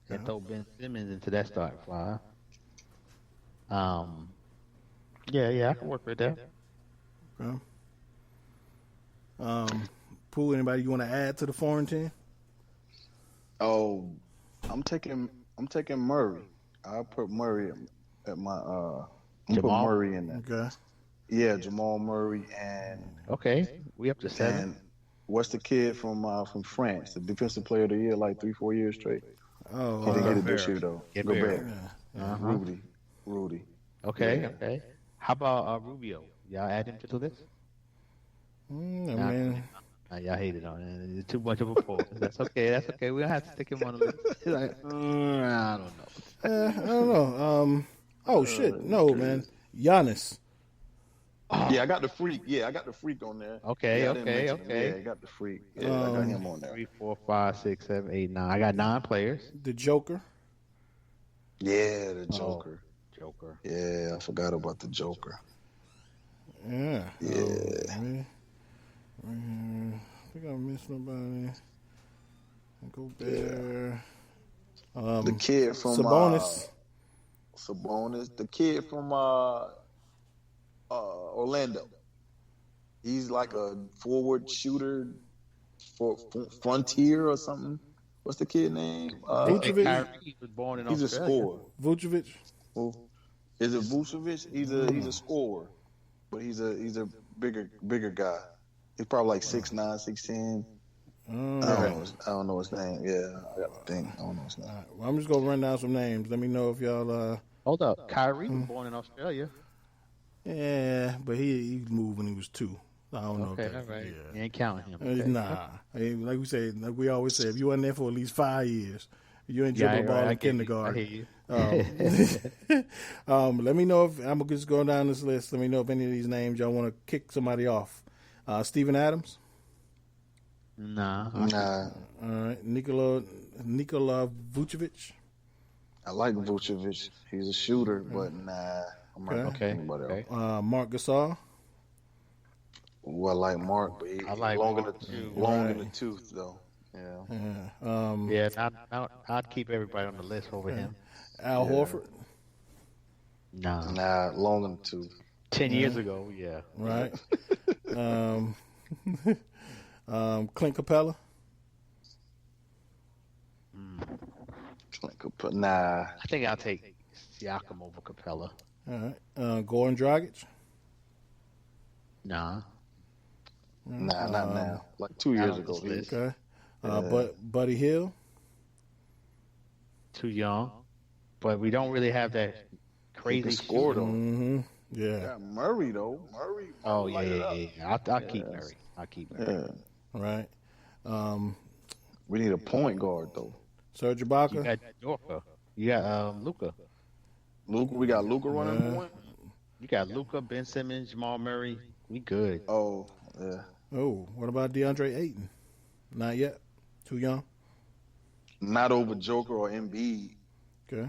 S3: and throw Ben Simmons into that starting 5. Yeah, I can work with that.
S2: Okay. Pooh, anybody you want to add to the foreign team?
S5: Oh, I'm taking Murray. I'll put Murray at my put
S3: Jamal?
S5: Murray in there.
S2: Okay.
S5: Yeah, Jamal Murray and
S3: Okay, we up to 7.
S5: what's the kid from France, the defensive player of the year, like 3-4 years straight.
S2: Oh,
S5: He didn't get it
S3: Gobert.
S5: this year though.
S3: Gobert.
S5: Gobert.
S3: Uh-huh.
S5: Rudy.
S3: Okay,
S5: Yeah.
S3: okay. How about Rubio? Y'all add him to the list?
S2: I mean,
S3: Y'all hated on it. It's too much of a pull. That's okay. That's okay. We don't have to stick him on the list. He's like, I don't know.
S2: I don't know. Oh shit, no man, Giannis.
S5: Yeah, I got the freak. Yeah, I got the freak on there.
S3: Okay,
S5: Yeah, I didn't
S3: okay,
S5: mention him.
S3: okay.
S5: Yeah, I got the freak. Yeah, I got him on there.
S3: 3, 4, 5, 6, 7, 8, 9. I got 9 players.
S2: The Joker.
S5: Yeah, the Joker.
S3: Joker.
S5: Yeah, I forgot about the Joker.
S2: Yeah.
S5: Yeah.
S2: I think I missed nobody. Go there.
S5: The kid from
S2: Sabonis.
S5: Sabonis. The kid from Orlando. He's like a forward shooter for Frontier or something. What's the kid name?
S2: Vucevic.
S3: Kyrie was born in
S5: He's a
S3: Australia.
S5: scorer.
S2: Vucevic.
S5: Is it Vucevic? He's a scorer, but he's a bigger guy. He's probably like 6'9", 6'10". I don't know his name. Yeah, I got to think. I don't know his name.
S2: All right, well, I'm just gonna run down some names. Let me know if y'all.
S3: Hold up. Kyrie was born in Australia.
S2: Yeah, but he moved when he was 2. I don't know.
S3: Okay,
S2: if
S3: all
S2: that,
S3: right.
S2: Yeah.
S3: You ain't counting him. Okay.
S2: Nah, like we say, like we always say, if you weren't there for at least 5 years, you ain't dribble
S3: Yeah,
S2: ball
S3: I
S2: in
S3: hear you.
S2: kindergarten.
S3: I hear you.
S2: Let me know if I'm just going down this list. Let me know if any of these names y'all want to kick somebody off. Steven Adams.
S3: Nah.
S5: Nah,
S2: All right, Nikola Vucevic.
S5: I like Vucevic. He's a shooter, but nah, I'm not
S2: Okay.
S5: okay. Anybody else.
S2: Mark Gasol.
S5: Well, I like Mark, but
S3: I like
S5: long
S3: Mark, too.
S5: in the tooth though. Yeah.
S3: Yeah, I'd keep everybody on the list over him.
S2: Al Horford.
S3: Nah.
S5: Long in the tooth.
S3: 10 years ago, yeah.
S2: Right. Clint Capella.
S5: Nah.
S3: I think I'll take Siakam over Capella.
S2: All right. Goran Dragic.
S3: Nah.
S5: Nah, not now. Like 2 years ago.
S2: Okay. Buddy Hill.
S3: Too young. But we don't really have that
S5: He
S3: crazy
S5: can score
S3: shooter.
S5: though.
S2: Mm-hmm. Yeah.
S5: Got Murray though. Murray.
S3: Oh,
S5: light it up.
S3: yeah. I'll keep Murray. I'll keep Murray.
S5: Yeah.
S2: Right.
S5: We need a point guard though.
S2: Serge
S3: You
S2: Ibaka.
S3: got Yorker. You got Luka.
S5: We got Luka running point.
S3: You got Luka, Ben Simmons, Jamal Murray. We good.
S5: Oh, yeah.
S2: Oh, what about DeAndre Ayton? Not yet. Too young.
S5: Not over Joker or Embiid.
S2: Okay.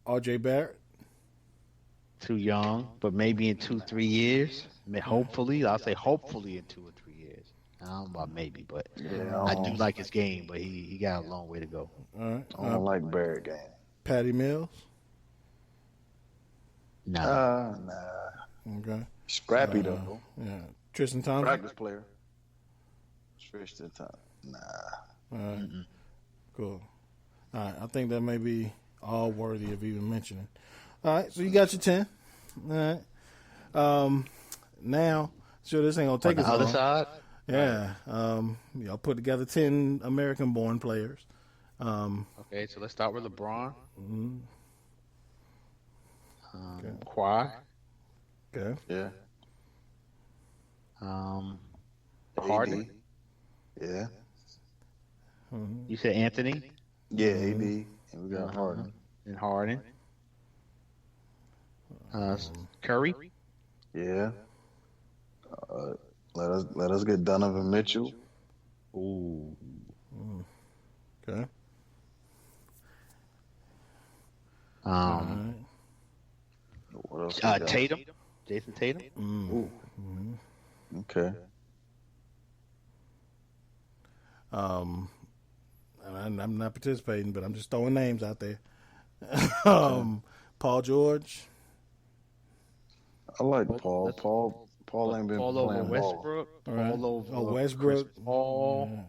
S2: RJ Barrett.
S3: Too young, but maybe in 2-3 years. Hopefully, I'll say hopefully in 2 or 3 years. I don't know about maybe, but I do like his game, but he got a long way to go.
S2: All right.
S5: I don't like Barrett game.
S2: Patty Mills.
S3: Nah.
S5: Nah.
S2: Okay.
S5: Scrappy though.
S2: Yeah. Tristan Thompson.
S5: Practice player. Tristan Thompson. Nah.
S2: All right. Cool. All right. I think that may be all worthy of even mentioning. All right. So you got your 10. All right. Now, sure, this ain't gonna take
S3: On
S2: us
S3: the other
S2: long.
S3: side,
S2: Yeah. Y'all put together 10 American-born players.
S3: okay, so let's start with LeBron.
S2: Okay.
S3: Kawhi.
S2: Okay.
S5: Yeah.
S3: Harden.
S5: AD. Yeah.
S3: You said Anthony
S5: Yeah, AD. And we got Harden.
S3: and Harden. Curry.
S5: Yeah. Let us get Donovan Mitchell.
S3: Ooh.
S2: Okay.
S5: What else? we got?
S3: Tatum. Jason Tatum.
S5: Ooh. Okay.
S2: I'm not participating, but I'm just throwing names out there. Paul George.
S5: I like Paul. Paul ain't been
S3: All over
S5: playing ball.
S3: Westbrook.
S2: All right.
S3: All over
S2: Westbrook.
S3: Chris Paul.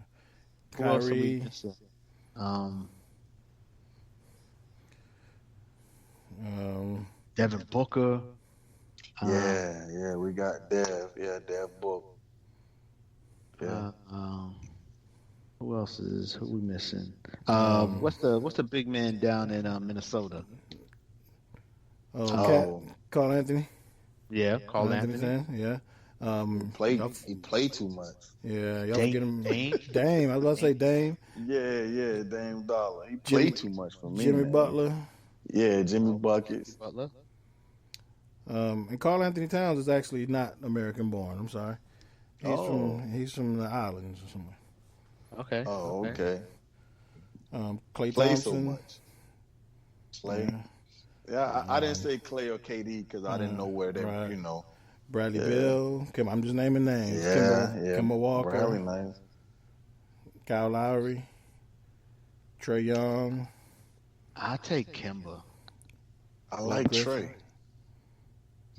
S3: Who else are we
S2: Kyrie.
S3: missing? Devin Booker.
S5: Yeah, we got Dev. Yeah, Dev Book. Yeah.
S3: Who else is who we missing? What's the big man down in Minnesota?
S2: Carl Anthony.
S3: Yeah, Carl Anthony.
S2: Towns, yeah.
S5: He played too much.
S2: Yeah, y'all
S3: Dame,
S2: get him.
S3: Dame?
S2: Dame. I was about to say Dame.
S5: Yeah, Dame Dollar. He played too much for me.
S2: Jimmy
S5: man.
S2: Butler.
S5: Yeah, Jimmy Buckets.
S3: Butler.
S2: And Carl Anthony Towns is actually not American born. I'm sorry. He's from the islands or somewhere.
S3: Okay.
S5: Oh, okay.
S2: Clay
S5: Play
S2: Thompson.
S5: so much. Clay. Yeah, I didn't say Clay or KD because I didn't know where they were, you know.
S2: Bradley Beal. I'm just naming names. Kemba Walker.
S5: Bradley names.
S2: Kyle Lowry. Trae Young.
S3: I take Kemba.
S5: I like
S2: Griffin.
S5: Trey.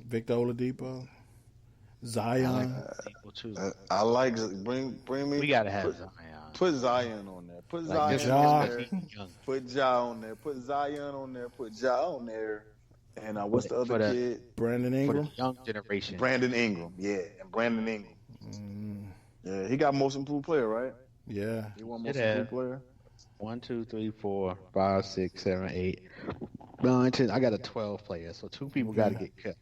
S2: Victor Oladipo. Zion.
S3: People too.
S5: I like bring me.
S3: We gotta have Zion.
S5: Put Zion on there. Put
S3: Like
S5: Zion on there.
S3: young.
S5: Put Ja on there. Put Zion on there. Put Ja on there. And what's the other kid?
S2: Brandon
S3: For
S2: Ingram.
S3: the young generation.
S5: Brandon Ingram. Yeah, and Brandon Ingram. Yeah, he got most improved player, right?
S2: Yeah.
S5: He won most improved player.
S3: 1, 2, 3, 4, 5, 6, 7, 8, 9, 10. I got a 12 player, so 2 people got to get cut.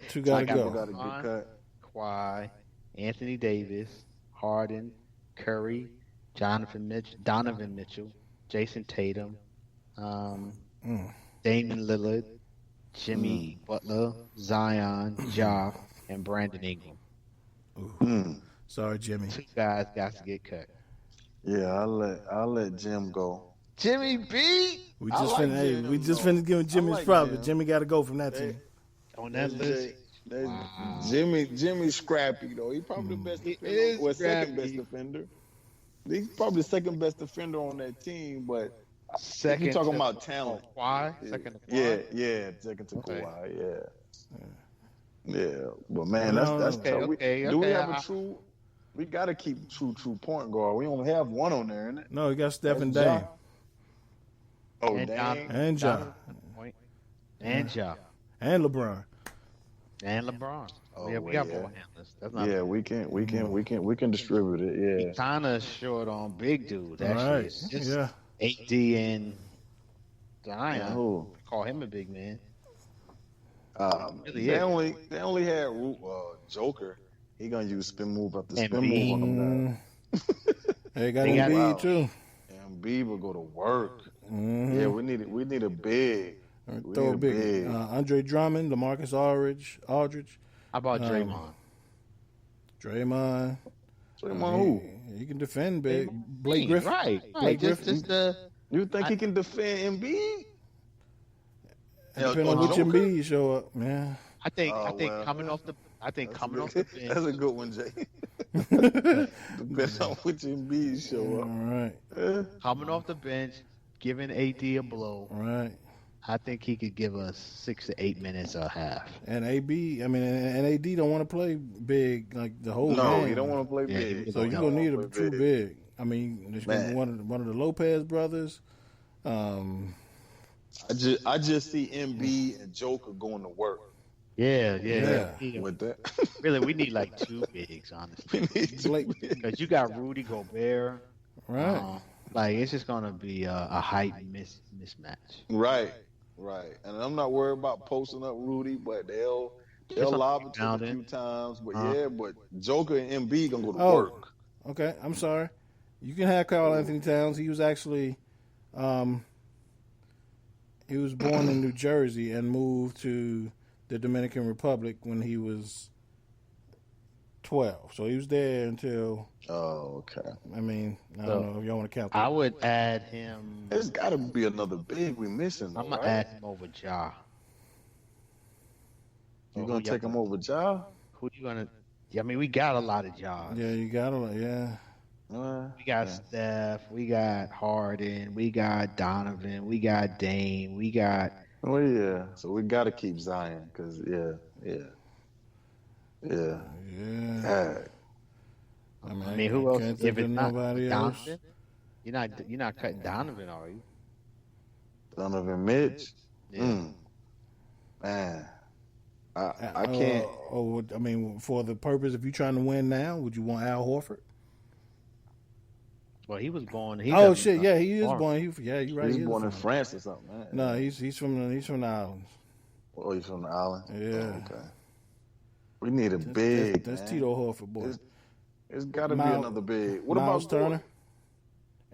S2: Two got to
S5: People
S2: go.
S5: got to get cut.
S3: Kawhi, Anthony Davis, Harden, Curry, Donovan Mitchell, Jason Tatum, Damian Lillard, Jimmy Butler, Zion, Ja, and Brandon Ingram.
S2: Sorry, Jimmy.
S3: 2 guys got to get cut.
S5: Yeah, I'll let Jim go.
S3: Jimmy B.
S2: We just finished giving Jimmy his props, but Jimmy got to go from that team.
S3: On that list.
S5: Jimmy's scrappy though. He's probably the best defender. Well, second best defender. He's probably the second best defender on that team, but
S3: Second.
S5: you're talking about talent.
S3: Kawhi? Second to Kawhi?
S5: Yeah, second to
S3: Okay.
S5: Kawhi. Yeah. But man, that's tough. Do we have a true? We got to keep true point guard. We only have one on there, innit?
S2: No, you got Steph and
S5: That's
S2: Dame.
S5: Ja. Oh,
S3: And
S5: Dame.
S2: And Ja.
S3: And Ja.
S2: And LeBron.
S3: And LeBron.
S5: Oh,
S3: yeah, we got ball handlers. That's not
S5: we can distribute it. Yeah.
S3: kind of short on big dudes,
S2: All
S3: actually.
S2: right.
S3: It's just
S2: Yeah.
S3: AD and Zion.
S5: Who?
S3: Call him a big man.
S5: They only had Joker. He gonna use spin move after spin move on them guys.
S2: They got
S3: They got-
S2: Embiid too.
S5: And B will go to work.
S2: Mm-hmm.
S5: Yeah, we need a big. We
S2: Throw a
S5: need
S2: big. Andre Drummond, LaMarcus Aldridge,
S3: How about Draymond?
S2: Draymond.
S5: Who?
S2: He can defend big. Blake Griffin.
S3: Right.
S2: Blake
S3: Just
S2: Griffin.
S3: the
S5: You think he can defend Embiid?
S2: Depending on which Embiid show up, man.
S3: I think
S5: well.
S3: coming off the
S5: That's
S3: bench.
S5: a good one, Jay. Depends on which Embiid show
S2: All
S5: up.
S2: right.
S3: Coming off the bench, giving AD a blow.
S2: All right.
S3: I think he could give us 6 to 8 minutes or half.
S2: And and AD don't want to play big like the whole
S5: No,
S2: game.
S5: he don't want to play
S3: Yeah,
S5: big.
S2: So you're
S5: He
S2: gonna
S5: don't
S2: need a
S5: wanna
S2: true
S5: play
S2: big. I mean, there's gonna be one of the Lopez brothers.
S5: I just see Embiid and Joker going to work
S3: Yeah.
S5: with that.
S3: Really, we need like 2 bigs, honestly.
S2: Blake,
S3: Because you got Rudy Gobert.
S2: right?
S3: Like, it's just going to be a height mismatch.
S5: Right. And I'm not worried about posting up Rudy, but they'll lob it to him a few times. But but Joker and Embiid gonna go to work.
S2: Okay, I'm sorry. You can have Karl Anthony Towns. He was actually, he was born in New Jersey and moved to the Dominican Republic when he was 12. So he was there until.
S5: Oh, okay.
S2: I mean, I don't know if y'all want to count that.
S3: I would add him.
S5: There's got to be another big we missing.
S3: I'm going to add him over Ja.
S5: You gonna take him over Ja?
S3: Who you going to? I mean, we got a lot of Ja's.
S2: Yeah, you got to. Yeah.
S3: We got Steph, we got Harden, we got Donovan, we got Dame, we got.
S5: Oh yeah. So we got to keep Zion because yeah.
S2: I
S3: mean, who else?
S2: can't
S3: If
S2: think
S3: it's
S2: of
S3: not
S2: nobody else.
S3: Donovan, you're not cutting Donovan, are you?
S5: Donovan Mitch.
S3: Yeah.
S5: Man, I can't.
S2: I mean, for the purpose, if you're trying to win now, would you want Al Horford?
S3: Well, he was born.
S2: Oh shit! Yeah, he is born. Yeah, you're right.
S5: He was born in France or something, man.
S2: No, he's from the islands.
S5: Oh, he's from the island.
S2: Yeah.
S5: Oh, okay. We need a big.
S2: That's
S5: man.
S2: Tito Horford, boy.
S5: It's got to be another big. What
S2: Miles
S5: about
S2: Turner?
S5: Gordon?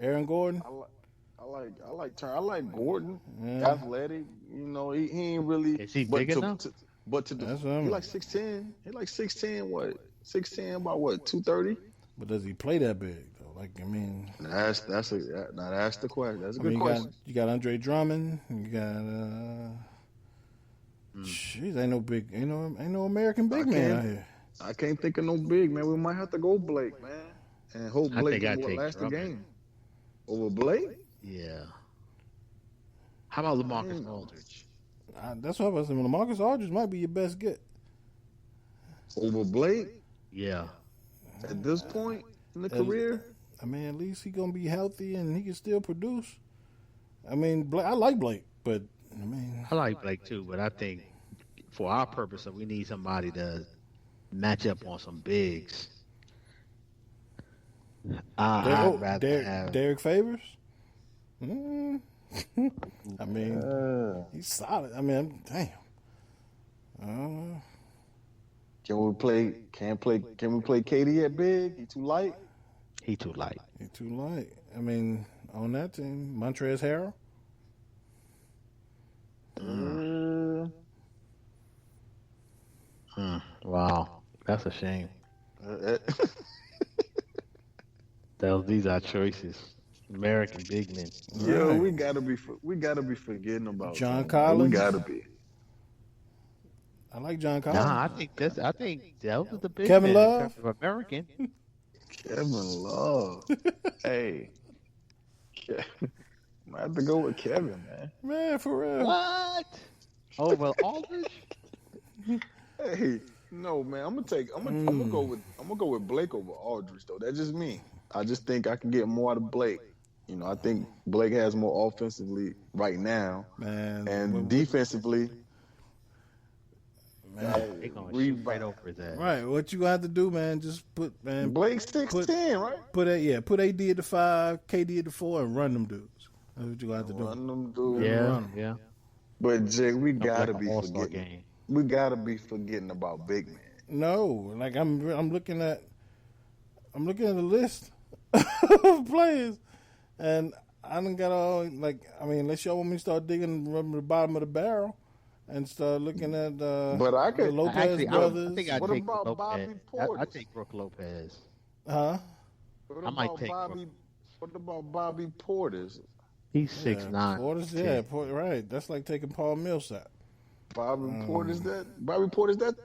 S2: Aaron Gordon?
S5: I like Turner. I like Gordon.
S2: Yeah.
S5: Athletic. You know, he ain't really.
S3: Is he big enough?
S5: He like 6'10". He like 6'10". What? 6'10", about what? 230.
S2: But does he play that big though? Like, I mean,
S5: That's the question. That's a good question.
S2: You got Andre Drummond. You got jeez, ain't no American big man out here.
S5: I can't think of no big man. We might have to go Blake, man, and hope Blake can last the
S3: Drummond.
S5: game over Blake.
S3: Yeah. How about LaMarcus Aldridge?
S2: That's what I was saying. LaMarcus Aldridge might be your best get.
S5: Over Blake
S3: Yeah.
S5: at this point in the career.
S2: I mean, at least he gonna be healthy and he can still produce. I mean, I like Blake, but I mean,
S3: I like Blake too, but I think for our purpose, we need somebody to match up on some bigs. I'd rather have
S2: Derek Favors. I mean, he's solid. I mean, damn.
S5: Can we play KD at big? He too light.
S3: He too light.
S2: He too light. I mean, on that team, Montrezl Harrell.
S3: Wow, that's a shame. These are choices. American big men.
S5: Yo,
S2: Right.
S5: we gotta be forgetting about
S2: John
S5: something.
S2: Collins?
S5: We gotta be.
S2: I like John Collins.
S3: Nah, I think that was the big
S2: Kevin
S3: man in
S2: Love?
S3: terms of American.
S5: Kevin Love. Hey. I have to go with Kevin, man.
S2: Man, for real.
S3: What? Oh well, Aldridge.
S5: Hey, no, man. I'm gonna go with Blake over Aldridge though. That's just me. I just think I can get more out of Blake. You know, I think Blake has more offensively right now,
S2: Man,
S5: and defensively.
S3: They gonna shoot right over his ass.
S2: right. What you gonna have to do, man? Just put
S5: Blake's 6'10", right?
S2: put AD at the 5, KD at the 4, and run them dudes. That's what you gonna have to do.
S5: Run them dudes.
S3: Yeah.
S5: But Jake, we
S3: Like
S5: gotta
S3: an
S5: be
S3: all-star
S5: forgetting.
S3: game.
S5: We gotta be forgetting about big man.
S2: No, like I'm looking at the list of players, and I done got all like. I mean, unless y'all want me to start digging from the bottom of the barrel and start looking at
S5: But I could
S2: the Lopez
S3: Actually,
S2: brothers.
S3: I think I'd
S5: What
S3: take
S5: about
S3: Lopez.
S5: Bobby
S3: I
S5: Portis?
S3: take Brooke Lopez.
S2: Huh?
S5: What
S3: I might
S5: about
S3: take
S5: Bobby? What about Bobby Portis?
S3: He's 6'9".
S2: Portis, yeah, right. That's like taking Paul Millsap.
S5: Bobby Portis that?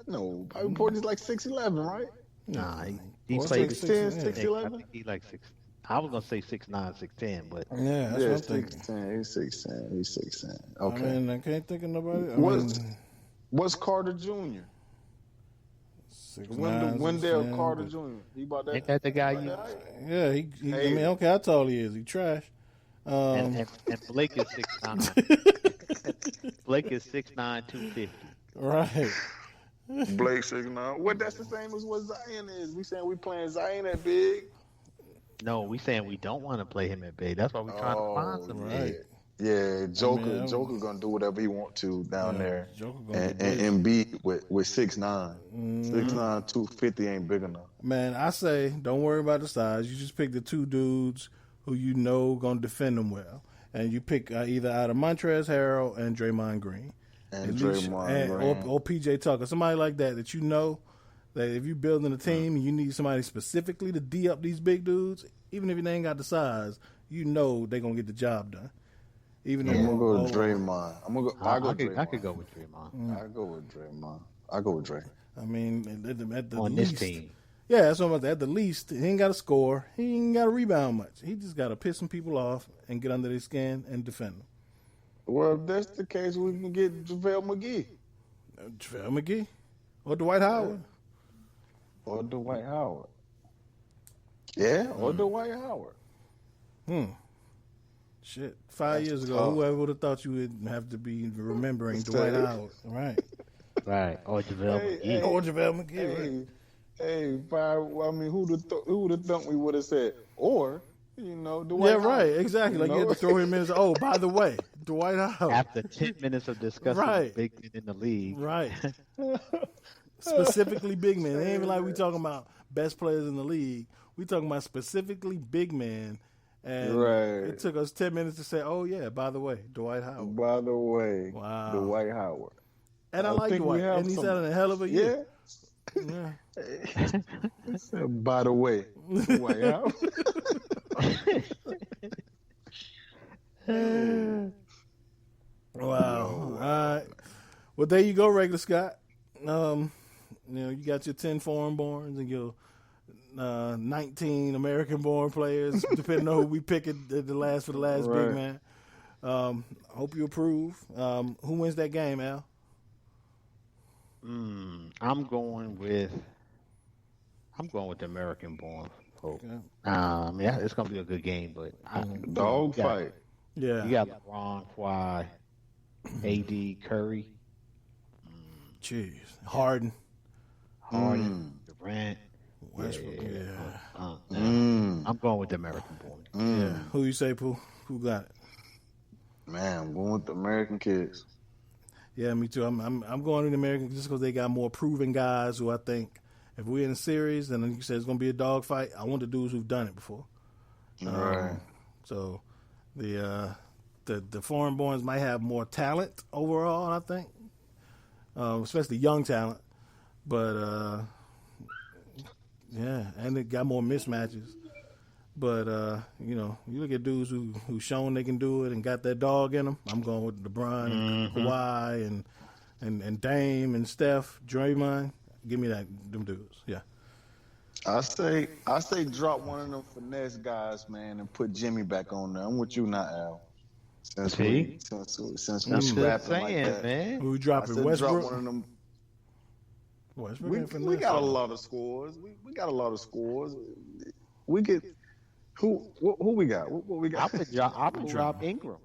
S5: No, Bobby Portis like 6'11", right?
S3: Nah, he
S2: Portis
S3: played
S2: 6'10",
S5: 6'11".
S3: I think he like 6. I was gonna say 6'9", 6'10", but
S2: Yeah, that's
S5: Yeah,
S2: what I'm thinking.
S5: 6'10". He's 6'10".
S2: I
S5: Okay.
S2: mean, I can't think of nobody.
S5: What's Carter Jr.?
S2: 6'9",
S5: Wendell
S2: 6'10",
S5: Carter
S2: but-
S5: Jr. He about that?
S3: ain't that the guy you?
S2: Yeah, he I mean, okay, how tall he is? He trash.
S3: And Blake is 6'9". Blake is 6'9", 250.
S2: Right.
S5: Blake 6'9". What? That's the same as what Zion is. We saying we playing Zion at big.
S3: No, we saying we don't want to play him at big. That's why we're trying to find some
S2: right.
S3: big.
S5: Yeah, Joker.
S2: I mean,
S5: Joker gonna do whatever he want to down there.
S2: Joker gonna
S5: And
S2: be big.
S5: Embiid with 6'9". 6'9", 250 ain't big enough.
S2: Man, I say don't worry about the size. You just pick the two dudes who you know gonna defend them well, and you pick either out of Montrezl Harrell and Draymond Green,
S5: And
S2: At least-
S5: Draymond Green.
S2: or PJ Tucker, somebody like that you know that if you're building a team, you need somebody specifically to D up these big dudes. Even if they ain't got the size, you know they're gonna get the job done. Even
S5: I'm gonna go with
S2: though,
S5: Draymond.
S3: I could go with Draymond
S5: I go with Draymond. I go with Dre.
S2: I mean, at the
S3: on
S2: least,
S3: this team.
S2: Yeah, that's what I'm about. At the least, he ain't got to score. He ain't got to rebound much. He just got to piss some people off and get under their skin and defend them.
S5: Well, if that's the case, we can get JaVale McGee
S2: JaVale McGee or Dwight Howard.
S5: or Dwight Howard. Yeah, or Dwight Howard.
S2: Shit, 5 years ago,
S5: tough.
S2: whoever would have thought you would have to be remembering Dwight Howard, right?
S3: Right. Or JaVale
S5: Hey,
S3: McGee.
S5: hey.
S2: Or JaVale McGee, right?
S5: Hey, who would have thought we would have said? Or Dwight
S2: Yeah, right.
S5: Howard,
S2: Exactly. Like you had to throw him in as, oh, by the way, Dwight Howard.
S3: After 10 minutes of discussing
S2: Right.
S3: big men in the league.
S2: Right. Specifically big men. It ain't even like we talking about best players in the league. We talking about specifically big men. And it took us 10 minutes to say, oh, yeah, by the way, Dwight Howard.
S5: By the way,
S2: wow.
S5: Dwight Howard.
S2: And I like Dwight. And he's having a hell of a year. Yeah.
S5: By the way, Dwight Howard.
S2: Wow. All right. Well, there you go, Regular Scott. You got your 10 foreign-borns and your 19 American-born players, depending on who we pick for the last big man. Hope you approve. Who wins that game, Al?
S3: I'm going with the American-born folk.
S2: Okay.
S3: Yeah, it's gonna be a good game, but
S5: Dog fight.
S2: Yeah.
S3: You got LeBron, Kawhi, AD, Curry.
S2: Jeez. Harden.
S3: Durant.
S2: Westbrook.
S3: I'm going with the American-born.
S2: Yeah. Who you say, Pooh? Who got it?
S5: Man, I'm going with the American kids.
S2: Yeah, me too. I'm going with the American just because they got more proven guys who I think if we're in a series, then you said it's going to be a dogfight. I want the dudes who've done it before.
S5: Right.
S2: So the foreign borns might have more talent overall, I think, especially young talent. But yeah, and they got more mismatches. But you look at dudes who shown they can do it and got that dog in them. I'm going with LeBron, and Kawhi, and Dame and Steph, Draymond. Give me them dudes. Yeah.
S5: I say drop one of them finesse guys, man, and put Jimmy back on there. I'm with you now, Al. Since we rapping like that,
S3: man.
S2: Who we dropping? Westbrook.
S5: Drop one of them.
S2: Westbrook.
S5: We got a lot of scores. We got a lot of scores. We get who we got? What we got?
S3: I would drop Ingram.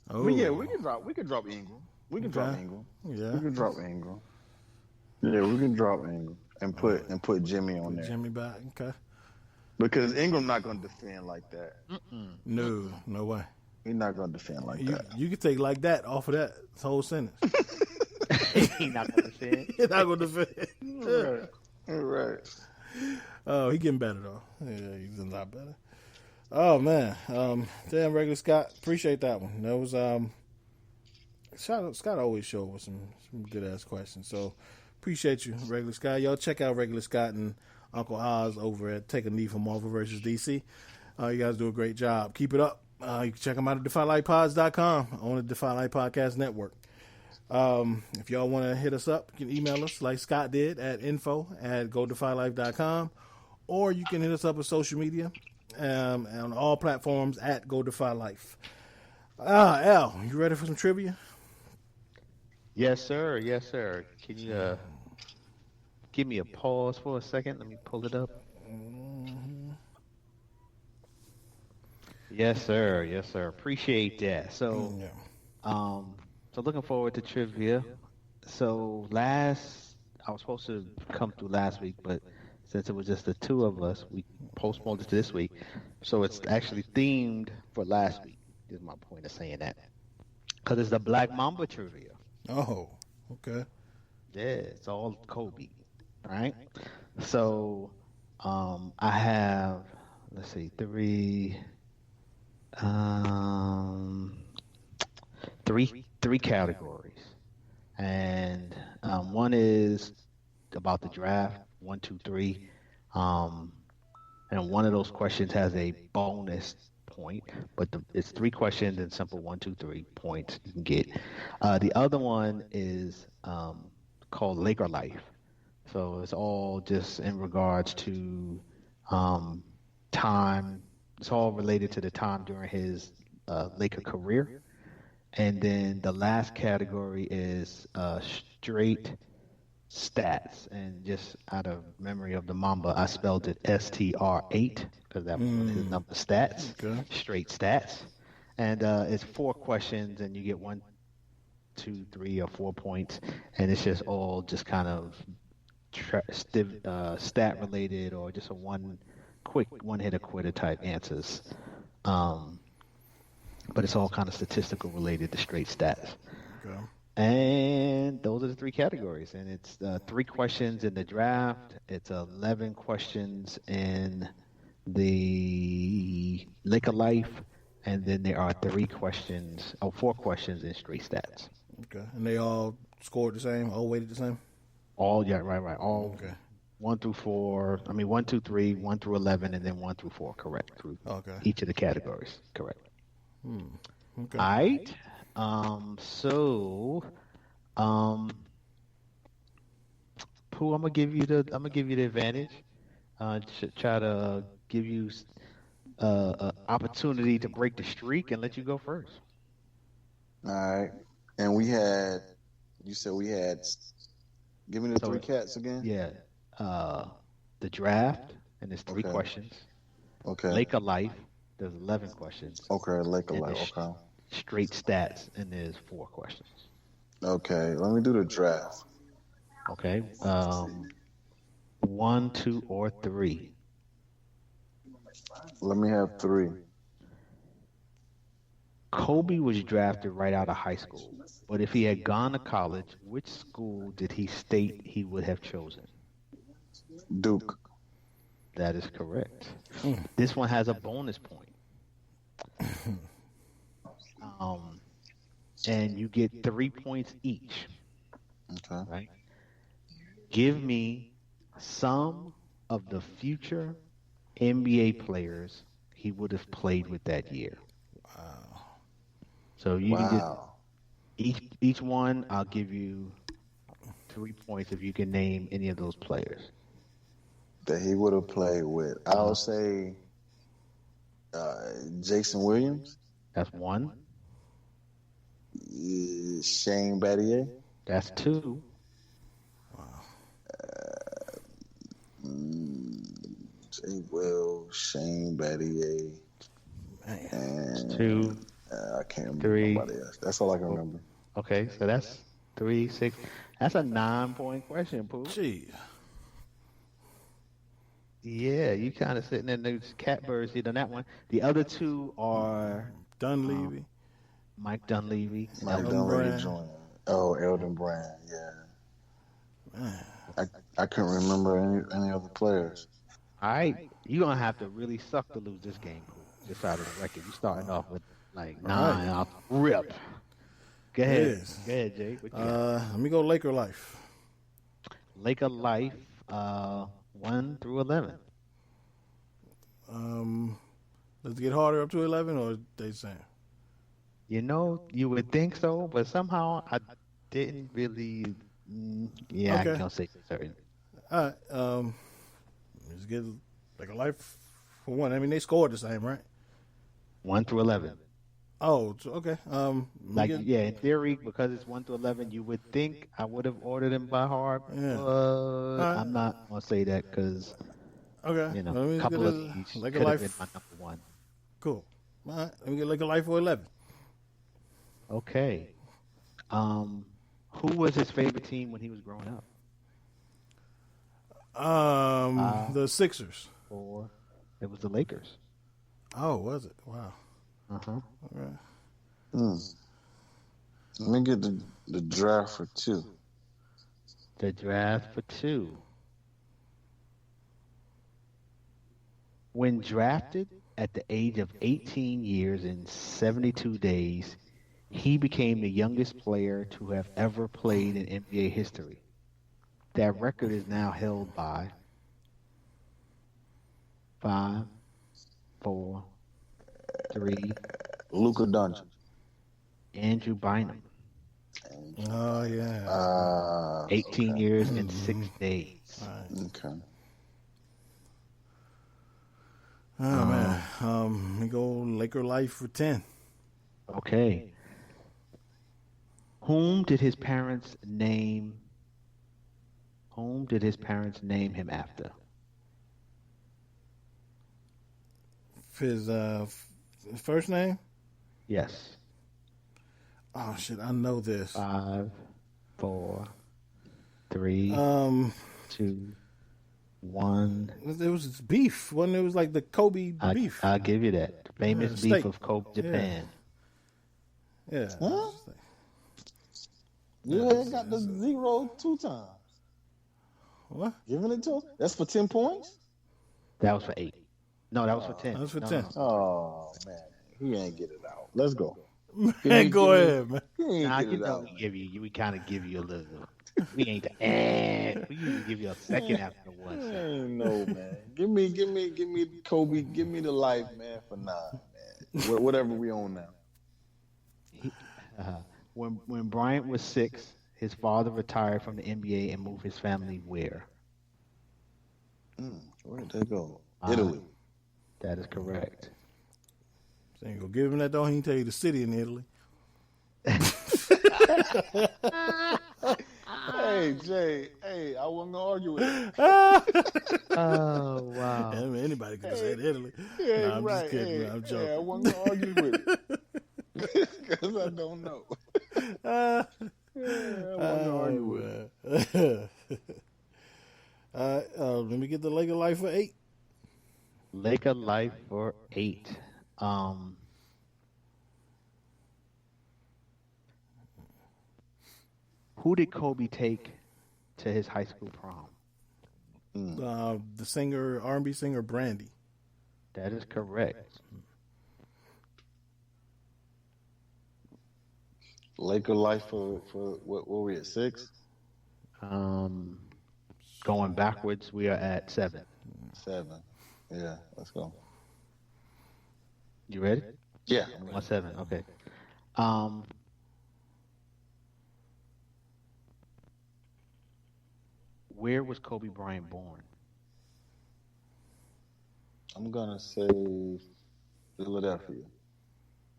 S2: Oh
S5: yeah, we can drop Ingram. We can drop Ingram.
S2: Yeah,
S5: we can drop Ingram. Yeah, we can drop Ingram and put Jimmy on there.
S2: Jimmy back, okay.
S5: Because Ingram not going to defend like that.
S2: No way.
S5: He's not going to defend like that.
S2: You can take like that off of that whole sentence.
S3: He's not going to defend.
S2: He's not going to defend.
S5: Right.
S2: Oh, he getting better though. Yeah, he's a lot better. Oh man, damn, Regular Scott, appreciate that one. That was Scott always show with some good ass questions. So appreciate you, Regular Scott. Y'all check out Regular Scott and Uncle Oz over at Take a Knee for Marvel vs. DC. You guys do a great job. Keep it up. You can check them out at DefyLifePods.com on the Defy Life Podcast Network. If y'all want to hit us up, you can email us like Scott did at info@GoDefyLife.com, or you can hit us up on social media on all platforms at GoDefyLife. Al, you ready for some trivia?
S3: Yes, sir. Yes, sir. Can you give me a pause for a second? Let me pull it up. Yes, sir. Yes, sir. Appreciate that. So, so looking forward to trivia. So I was supposed to come through last week, but since it was just the two of us, we postponed it to this week. So it's actually themed for last week, is my point of saying that. Because it's the Black Mamba trivia.
S2: Oh, okay.
S3: Yeah, it's all Kobe, right? So I have, let's see, three categories. And one is about the draft, 1, 2, 3. And one of those questions has a bonus point, but it's 3 questions and simple 1, 2, 3 points you can get. The other one is called Laker Life. So it's all just in regards to time. It's all related to the time during his Laker career. And then the last category is straight stats. And just out of memory of the Mamba, I spelled it STR8 because that was his number stats. Okay. Straight stats. And it's 4 questions, and you get 1, 2, 3, or 4 points. And it's just all just kind of stat related or just a one quick one-hitter quitter type answers. But it's all kind of statistical related to straight stats.
S2: Okay.
S3: And those are the 3 categories. And it's 3 questions in the draft. It's 11 questions in the Liquor Life. And then there are 4 questions in straight stats.
S2: Okay. And they all scored the same, all weighted the same?
S3: All, yeah, right. All
S2: okay.
S3: 1 through 4. I mean, 1, 2, 3, 1 through 11, and then 1 through 4. Correct. Through each of the categories. Correct.
S2: Okay.
S3: All right. Pooh, I'm gonna give you the advantage. Try to give you opportunity to break the streak and let you go first.
S5: All right. And you said we had, give me the 3 cats again?
S3: Yeah. The draft, and there's 3 questions.
S5: Okay.
S3: Lake of Life, there's 11 questions.
S5: Okay, Lake of Life, okay.
S3: Straight stats, and there's 4 questions.
S5: Okay, let me do the draft.
S3: Okay. 1, 2, or 3.
S5: Let me have 3.
S3: Kobe was drafted right out of high school, but if he had gone to college, which school did he state he would have chosen?
S5: Duke.
S3: That is correct. This one has a bonus point. And you get 3 points each.
S5: Okay.
S3: Right? Give me some of the future NBA players he would have played with that year.
S2: Wow.
S3: So you can get each one. I'll give you 3 points if you can name any of those players
S5: that he would have played with. I'll say Jason Williams.
S3: That's 1.
S5: Shane Battier.
S3: That's 2.
S2: Wow.
S5: J. Will, Shane Battier.
S2: Man.
S5: And
S3: 2.
S5: I can't remember
S3: 3.
S5: nobody else. That's all I can remember.
S3: Okay, so that's 3, 6. That's a 9-point question, Pooh.
S2: Gee.
S3: Yeah, you kind of sitting in those catbirds on that one. The other 2 are
S2: Dunleavy.
S3: Mike Dunleavy.
S5: Mike Dunleavy Jr. Oh, Eldon Brand, yeah.
S2: Man.
S5: I couldn't remember any other players.
S3: All right, you're going to have to really suck to lose this game, Pooh. Just out of the record. You're starting off with like 9 off rip. Go ahead.
S2: Yes.
S3: Go ahead, Jay. What you got?
S2: Let me go Laker Life.
S3: Laker Life, 1 through 11.
S2: Does it get harder up to 11, or they same?
S3: You know, you would think so, but somehow I didn't really. Yeah,
S2: Okay.
S3: I can't say certain.
S2: All right. Let's get Laker Life for 1. I mean, they scored the same, right?
S3: 1 through 11.
S2: Oh, okay.
S3: In theory, because it's 1 through 11, you would think I would have ordered them by heart.
S2: Yeah.
S3: But I'm not gonna say that because
S2: Okay.
S3: a couple of these
S2: Laker
S3: could have been
S2: Life.
S3: my number 1.
S2: Cool. All right. Let me get Laker Life for 11.
S3: Okay. Who was his favorite team when he was growing up?
S2: The Sixers.
S3: 4. It was the Lakers.
S2: Oh, was it? Wow.
S3: Uh-huh.
S2: Okay.
S5: Let me get the draft for 2.
S3: The draft for 2. When drafted at the age of 18 years and 72 days, he became the youngest player to have ever played in NBA history. That record is now held by 5, 4, 3.
S5: Luka Doncic.
S3: Andrew Bynum.
S2: Oh, yeah.
S3: 18 years and 6 days.
S2: All right.
S5: Okay.
S2: Oh, man. Let me go Laker Life for 10.
S3: Okay. Whom did his parents name him after?
S2: His first name?
S3: Yes.
S2: Oh, shit. I know this.
S3: 5, 4, 3, 2. One.
S2: It was beef. It was like the Kobe beef.
S3: I'll give you that. Famous beef
S2: steak.
S3: of Kobe, Japan.
S2: Yeah.
S5: Huh? You ain't got the 0 2 times.
S2: What?
S5: Giving it to him? That's for 10 points?
S3: That was for 8. No, that was for 10.
S2: That was for
S3: No,
S2: 10.
S3: no.
S5: Oh, man. He ain't get it out. Let's go.
S2: Man, go ahead, man.
S5: He ain't
S3: Nah,
S5: get
S3: you
S5: it
S3: know
S5: out.
S3: we kind of give you a little. We ain't we usually give you a second after one.
S5: I
S3: So.
S5: ain't know, man. Give me Kobe. Give me the life, man, for 9, man. Whatever we on now.
S3: When Bryant was 6, his father retired from the NBA and moved his family where?
S5: Where did they go? Italy.
S3: That is correct.
S2: So you go give him that though. He can tell you the city in Italy.
S5: Hey, Jay. Hey, I wasn't gonna argue with you.
S3: Oh wow!
S2: I mean, anybody could have said Italy.
S5: Yeah,
S2: Nah, I'm
S5: right.
S2: just kidding.
S5: Hey,
S2: Man. I'm joking.
S5: I wasn't gonna argue with it because I don't know. I wasn't gonna argue with it.
S2: Let me get the Lake of Life for 8.
S3: Lake of Life for 8. Who did Kobe take to his high school prom?
S2: The singer, R&B singer, Brandy.
S3: That is correct.
S5: Lake of Life for what were we at 6?
S3: Going backwards, we are at 7.
S5: 7. Yeah, let's go.
S3: You ready?
S5: Yeah.
S3: 1-7. Okay. Where was Kobe Bryant born?
S5: I'm gonna say Philadelphia.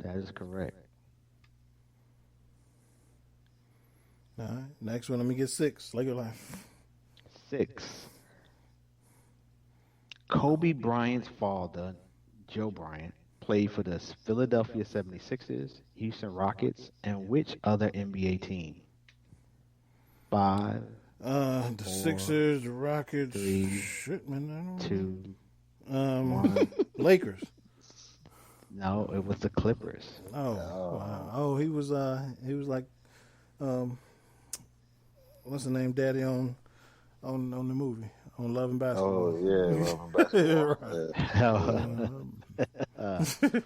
S3: That is correct.
S2: All right. Next one, let me get 6. Lake of Life.
S3: 6. Kobe Bryant's father, Joe Bryant, played for the Philadelphia 76ers, Houston Rockets, and which other NBA team? 5,
S2: The
S3: 4,
S2: Sixers, the Rockets.
S3: 3,
S2: Shit, man. I don't
S3: 2,
S2: know.
S3: 1.
S2: Lakers.
S3: No, it was the Clippers.
S2: Oh, wow. Oh, he was like, what's the name? Daddy on the movie on Love and Basketball.
S5: Oh yeah, Love and Basketball.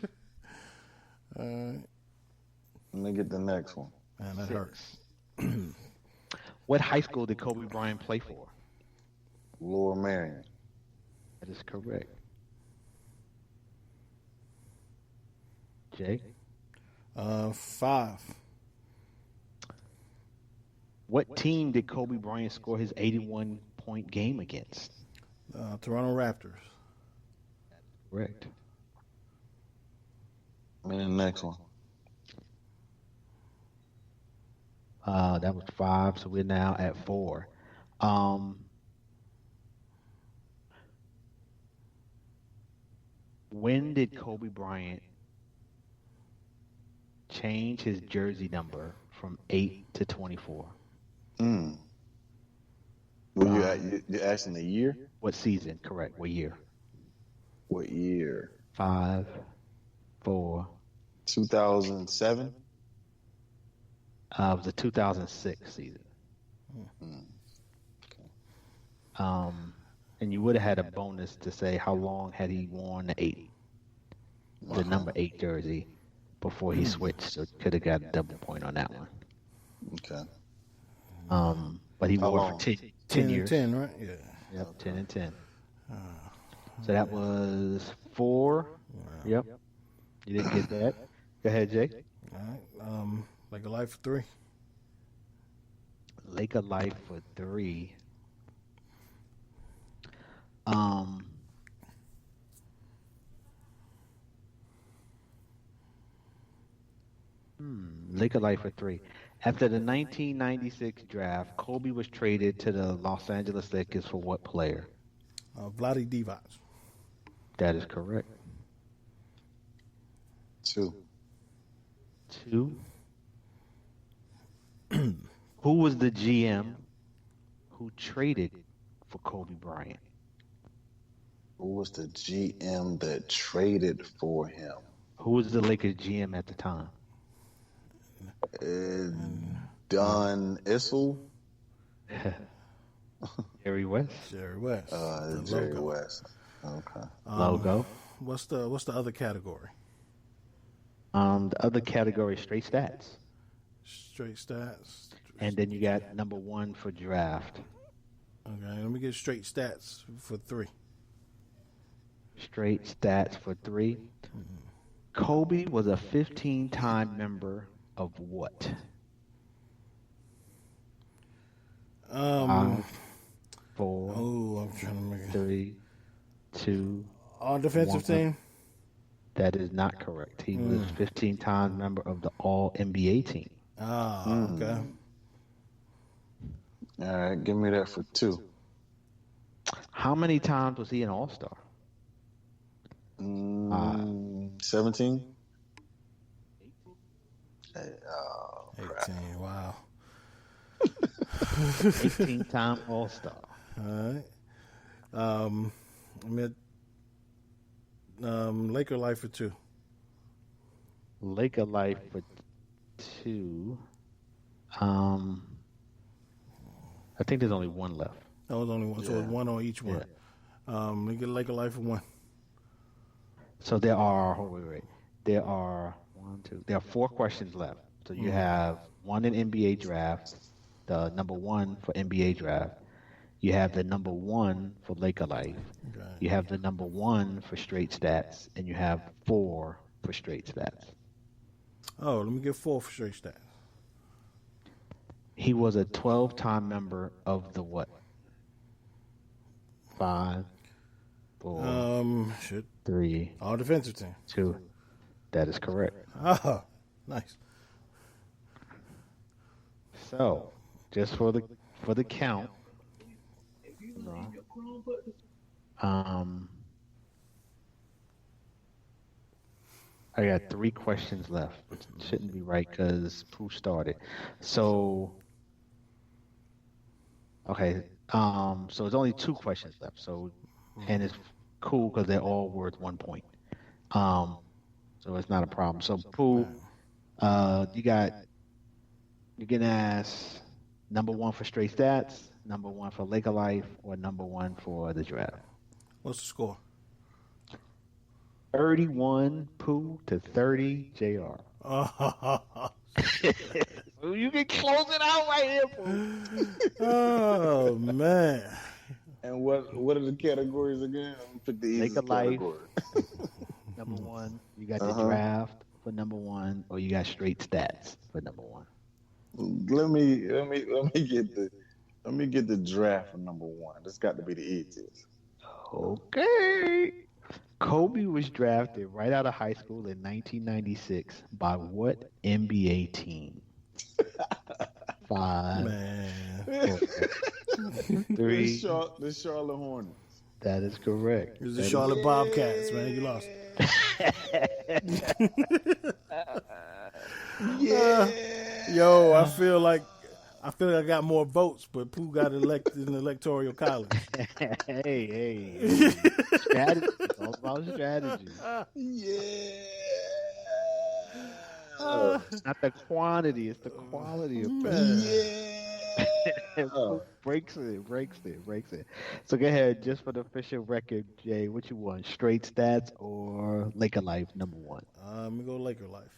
S5: Let me get the next one.
S2: Man, that
S3: 6.
S2: hurts.
S3: What high school did Kobe Bryant play for?
S5: Lower Marion.
S3: That is correct. Jay?
S2: 5.
S3: What team did Kobe Bryant score his 81-point game against?
S2: Toronto Raptors.
S3: Correct.
S5: I mean, the next one.
S3: That was 5, so we're now at 4. When did Kobe Bryant change his jersey number from 8 to 24?
S5: Well, you're asking the year?
S3: What season? Correct. What year?
S5: What year?
S3: 5, 4.
S5: 2007?
S3: It was the 2006 season. And you would have had a bonus to say how long had he worn the number 8 jersey before he switched. So could have got a double point on that one.
S5: Okay.
S3: But he
S5: How
S3: wore
S5: long?
S3: it for 10 years.
S2: 10, right? Yeah.
S3: Yep, 10 and 10. So that was 4. Yep. You didn't get that. Go ahead, Jay.
S2: All right. Like a Life for 3.
S3: Lake of Life for 3. Lake of Life for 3. After the 1996 draft, Kobe was traded to the Los Angeles Lakers for what player?
S2: Vlade Divac.
S3: That is correct.
S5: 2.
S3: 2. Who was the GM who traded for Kobe Bryant?
S5: Who was the GM that traded for him?
S3: Who was the Lakers GM at the time?
S5: Don Issel?
S3: Jerry West.
S2: Jerry West.
S5: Jerry West. Okay.
S3: Logo.
S2: What's the other category?
S3: The other category is straight stats.
S2: Straight stats.
S3: And then you got number 1 for draft.
S2: Okay, let me get straight stats for 3.
S3: Straight stats for 3.
S2: Mm-hmm.
S3: Kobe was a 15-time member of what? 5, 4,
S2: I'm trying to make it.
S3: 3, 2.
S2: All defensive
S3: 1.
S2: team?
S3: That is not correct. He was 15-time member of the All NBA team.
S2: Okay.
S5: All right, give me that for 2.
S3: How many times was he an All-Star?
S5: 17?
S2: 18. Wow.
S3: 18-time All-Star.
S2: All right. Laker life for 2.
S3: Laker life for 2. I think there's only 1 left.
S2: That was only 1, so it's 1 on each one.
S3: Yeah.
S2: Let me get Laker life for 1.
S3: So there are, there are 4 questions left. So you have 1 in NBA draft, the number 1 for NBA draft. You have the number 1 for Laker life.
S2: Okay.
S3: You have the number 1 for straight stats, and you have 4 for straight stats.
S2: Oh, let me get 4 for straight stats.
S3: He was a 12-time member of the what? 5, 4, 3,
S2: all defensive team.
S3: 2. That is correct.
S2: Oh, nice.
S3: So, just for the count, I got 3 questions left, which shouldn't be right because Pooh started. So, okay, so it's only 2 questions left. So, and it's cool because they're all worth 1 point. So it's not a problem. So Pooh, you can ask number 1 for straight stats, number 1 for Laker life, or number 1 for the draft.
S2: What's the score?
S3: 31 Pooh to 30 JR. You can close it out right here, Pooh.
S2: Oh man.
S5: And what are the categories again? I'm pick the easiest
S3: Laker life.
S5: category.
S3: Number 1. You got the draft for number 1, or you got straight stats for number 1.
S5: Let me get the draft for number 1. That's got to be the easiest.
S3: Okay. Kobe was drafted right out of high school in 1996 by what NBA team? 5,
S2: Man.
S3: 4, 3.
S5: The Charlotte Hornets.
S3: That is correct.
S2: It was the Charlotte Bobcats, man. You lost. Yo, I feel like I got more votes, but Pooh got elected in the electoral college.
S3: Hey. Strategy. It's all about strategy. It's not the quantity, it's the quality of breaks it. So go ahead, just for the official record, Jay, what you want? Straight stats or Laker life number 1?
S2: Let me go Laker life.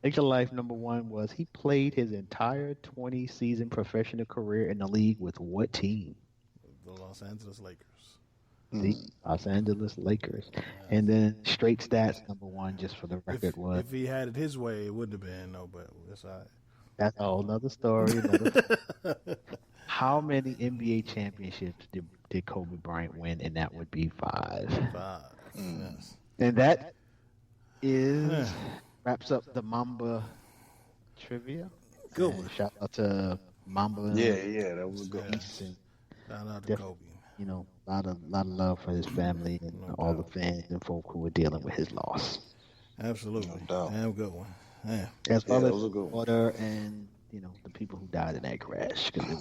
S3: Laker life number 1 was he played his entire 20-season professional career in the league with what team?
S2: The Los Angeles Lakers.
S3: The Los Angeles Lakers. And then straight stats number 1, just for the record, was.
S2: If he had it his way, it wouldn't have been, no, but that's all right.
S3: That's a whole nother story. How many NBA championships did Kobe Bryant win? And that would be 5.
S2: 5. Yes.
S3: And that wraps up the Mamba trivia.
S2: Good
S3: And
S2: one.
S3: shout out to Mamba.
S5: Yeah, that was a good one.
S3: And,
S2: Shout out to Kobe.
S3: you know, a lot of love for his family and all the fans and folk who were dealing with his loss.
S2: Absolutely.
S5: No doubt.
S2: Damn good one. Yeah.
S3: As well
S5: that
S3: as
S5: was a good one.
S3: water and, you know, the people who died in that crash. Because it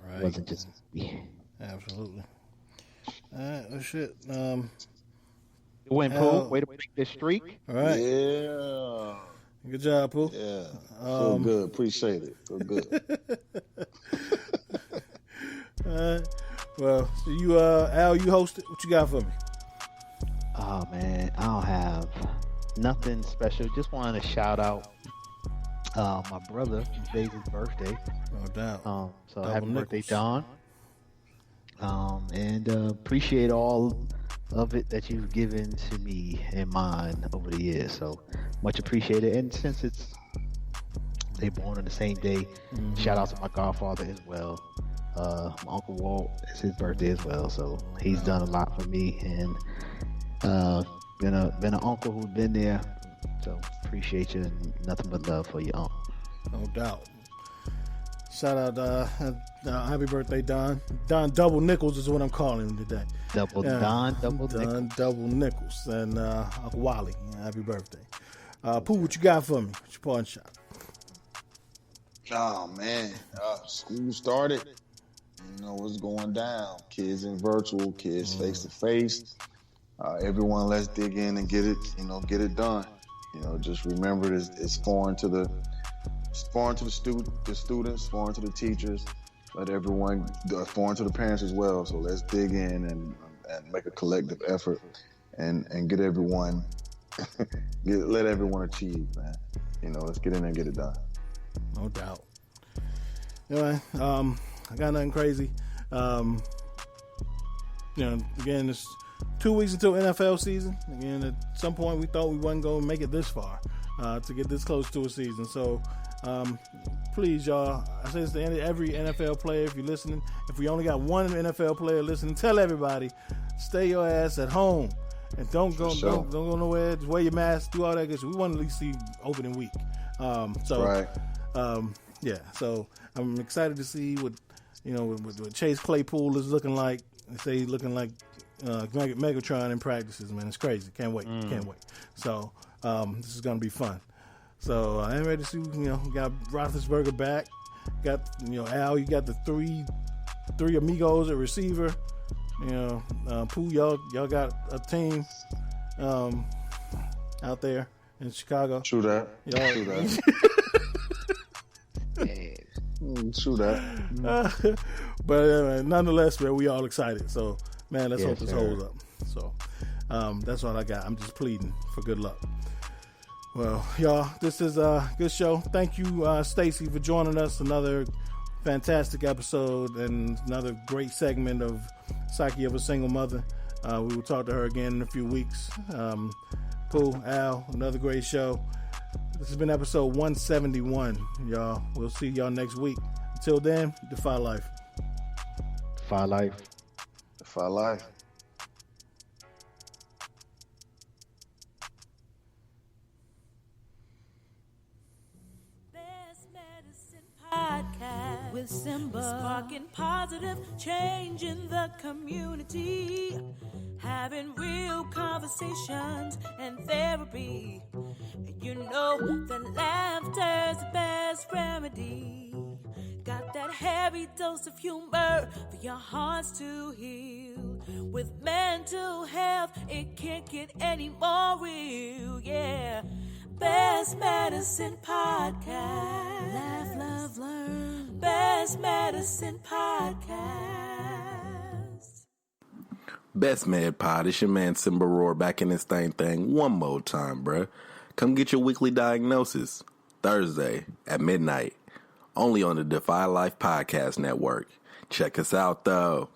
S2: Right.
S3: wasn't just me.
S2: Absolutely. All right. Oh shit.
S3: Win, Pooh. Way to break this streak.
S2: All right.
S5: Yeah.
S2: Good job, Pooh.
S5: Yeah. Feel good. Appreciate it. Feel good.
S2: All right. Well, so you, Al, you hosted. What you got for me?
S3: Oh man, I don't have nothing special. Just wanted to shout out my brother. Today's his birthday.
S2: No doubt.
S3: So
S2: Double
S3: happy birthday,
S2: nickels.
S3: Don. And appreciate all of it that you've given to me and mine over the years. So much appreciated. And since they born on the same day, shout out to my godfather as well. My Uncle Walt, it's his birthday as well. So he's done a lot for me and been an uncle who's been there. So appreciate you and nothing but love for your uncle.
S2: No doubt. Shout out, happy birthday, Don. Don Double Nickels is what I'm calling him today.
S3: Double
S2: Nickels. And Uncle Wally, happy birthday. Pooh, what you got for me? What's your pawn shot?
S5: Oh man, school started. You know what's going down. Kids in virtual, kids face to face. Everyone, let's dig in and get it. Get it done. Just remember it's foreign to the students, foreign to the teachers. Let everyone, foreign to the parents as well. So let's dig in and make a collective effort and get everyone, let everyone achieve, man. Let's get in there and get it done.
S2: No doubt. Anyway, I got nothing crazy. Again, it's 2 weeks until NFL season. Again, at some point we thought we wasn't going to make it this far to get this close to a season. So, please, y'all, I say this to every NFL player, if you're listening, if we only got one NFL player listening, tell everybody, stay your ass at home and don't go nowhere. Just wear your mask, do all that good shit. We want to at least see opening week.
S5: Right.
S2: Yeah. So I'm excited to see what Chase Claypool is looking like. They say he's looking like Megatron in practices. Man, it's crazy. Can't wait. So this is gonna be fun. So I'm ready to see. We got Roethlisberger back. Got Al. You got the three amigos at receiver. Pooh, y'all got a team out there in Chicago.
S5: True that. True that.
S2: But nonetheless, man, we all excited. So, man, let's hope this holds up. So, that's all I got. I'm just pleading for good luck. Well, y'all, this is a good show. Thank you, Stacie, for joining us. Another fantastic episode and another great segment of Psyche of a Single Mother. We will talk to her again in a few weeks. Pooh, Al, another great show. This has been episode 171, y'all. We'll see y'all next week. Until then, Defy Life.
S3: Defy Life.
S5: Defy Life.
S6: Podcast with Simba, sparking positive change in the community, having real conversations and therapy. That laughter's the best remedy. Got that heavy dose of humor for your hearts to heal. With mental health, it can't get any more real. Yeah. Best Medicine Podcast. Laugh, love, learn. Best Medicine Podcast.
S1: Best Med Pod, it's your man Simba Roar back in this thing one more time, bruh. Come get your weekly diagnosis Thursday at midnight, only on the Defy Life Podcast Network. Check us out, though.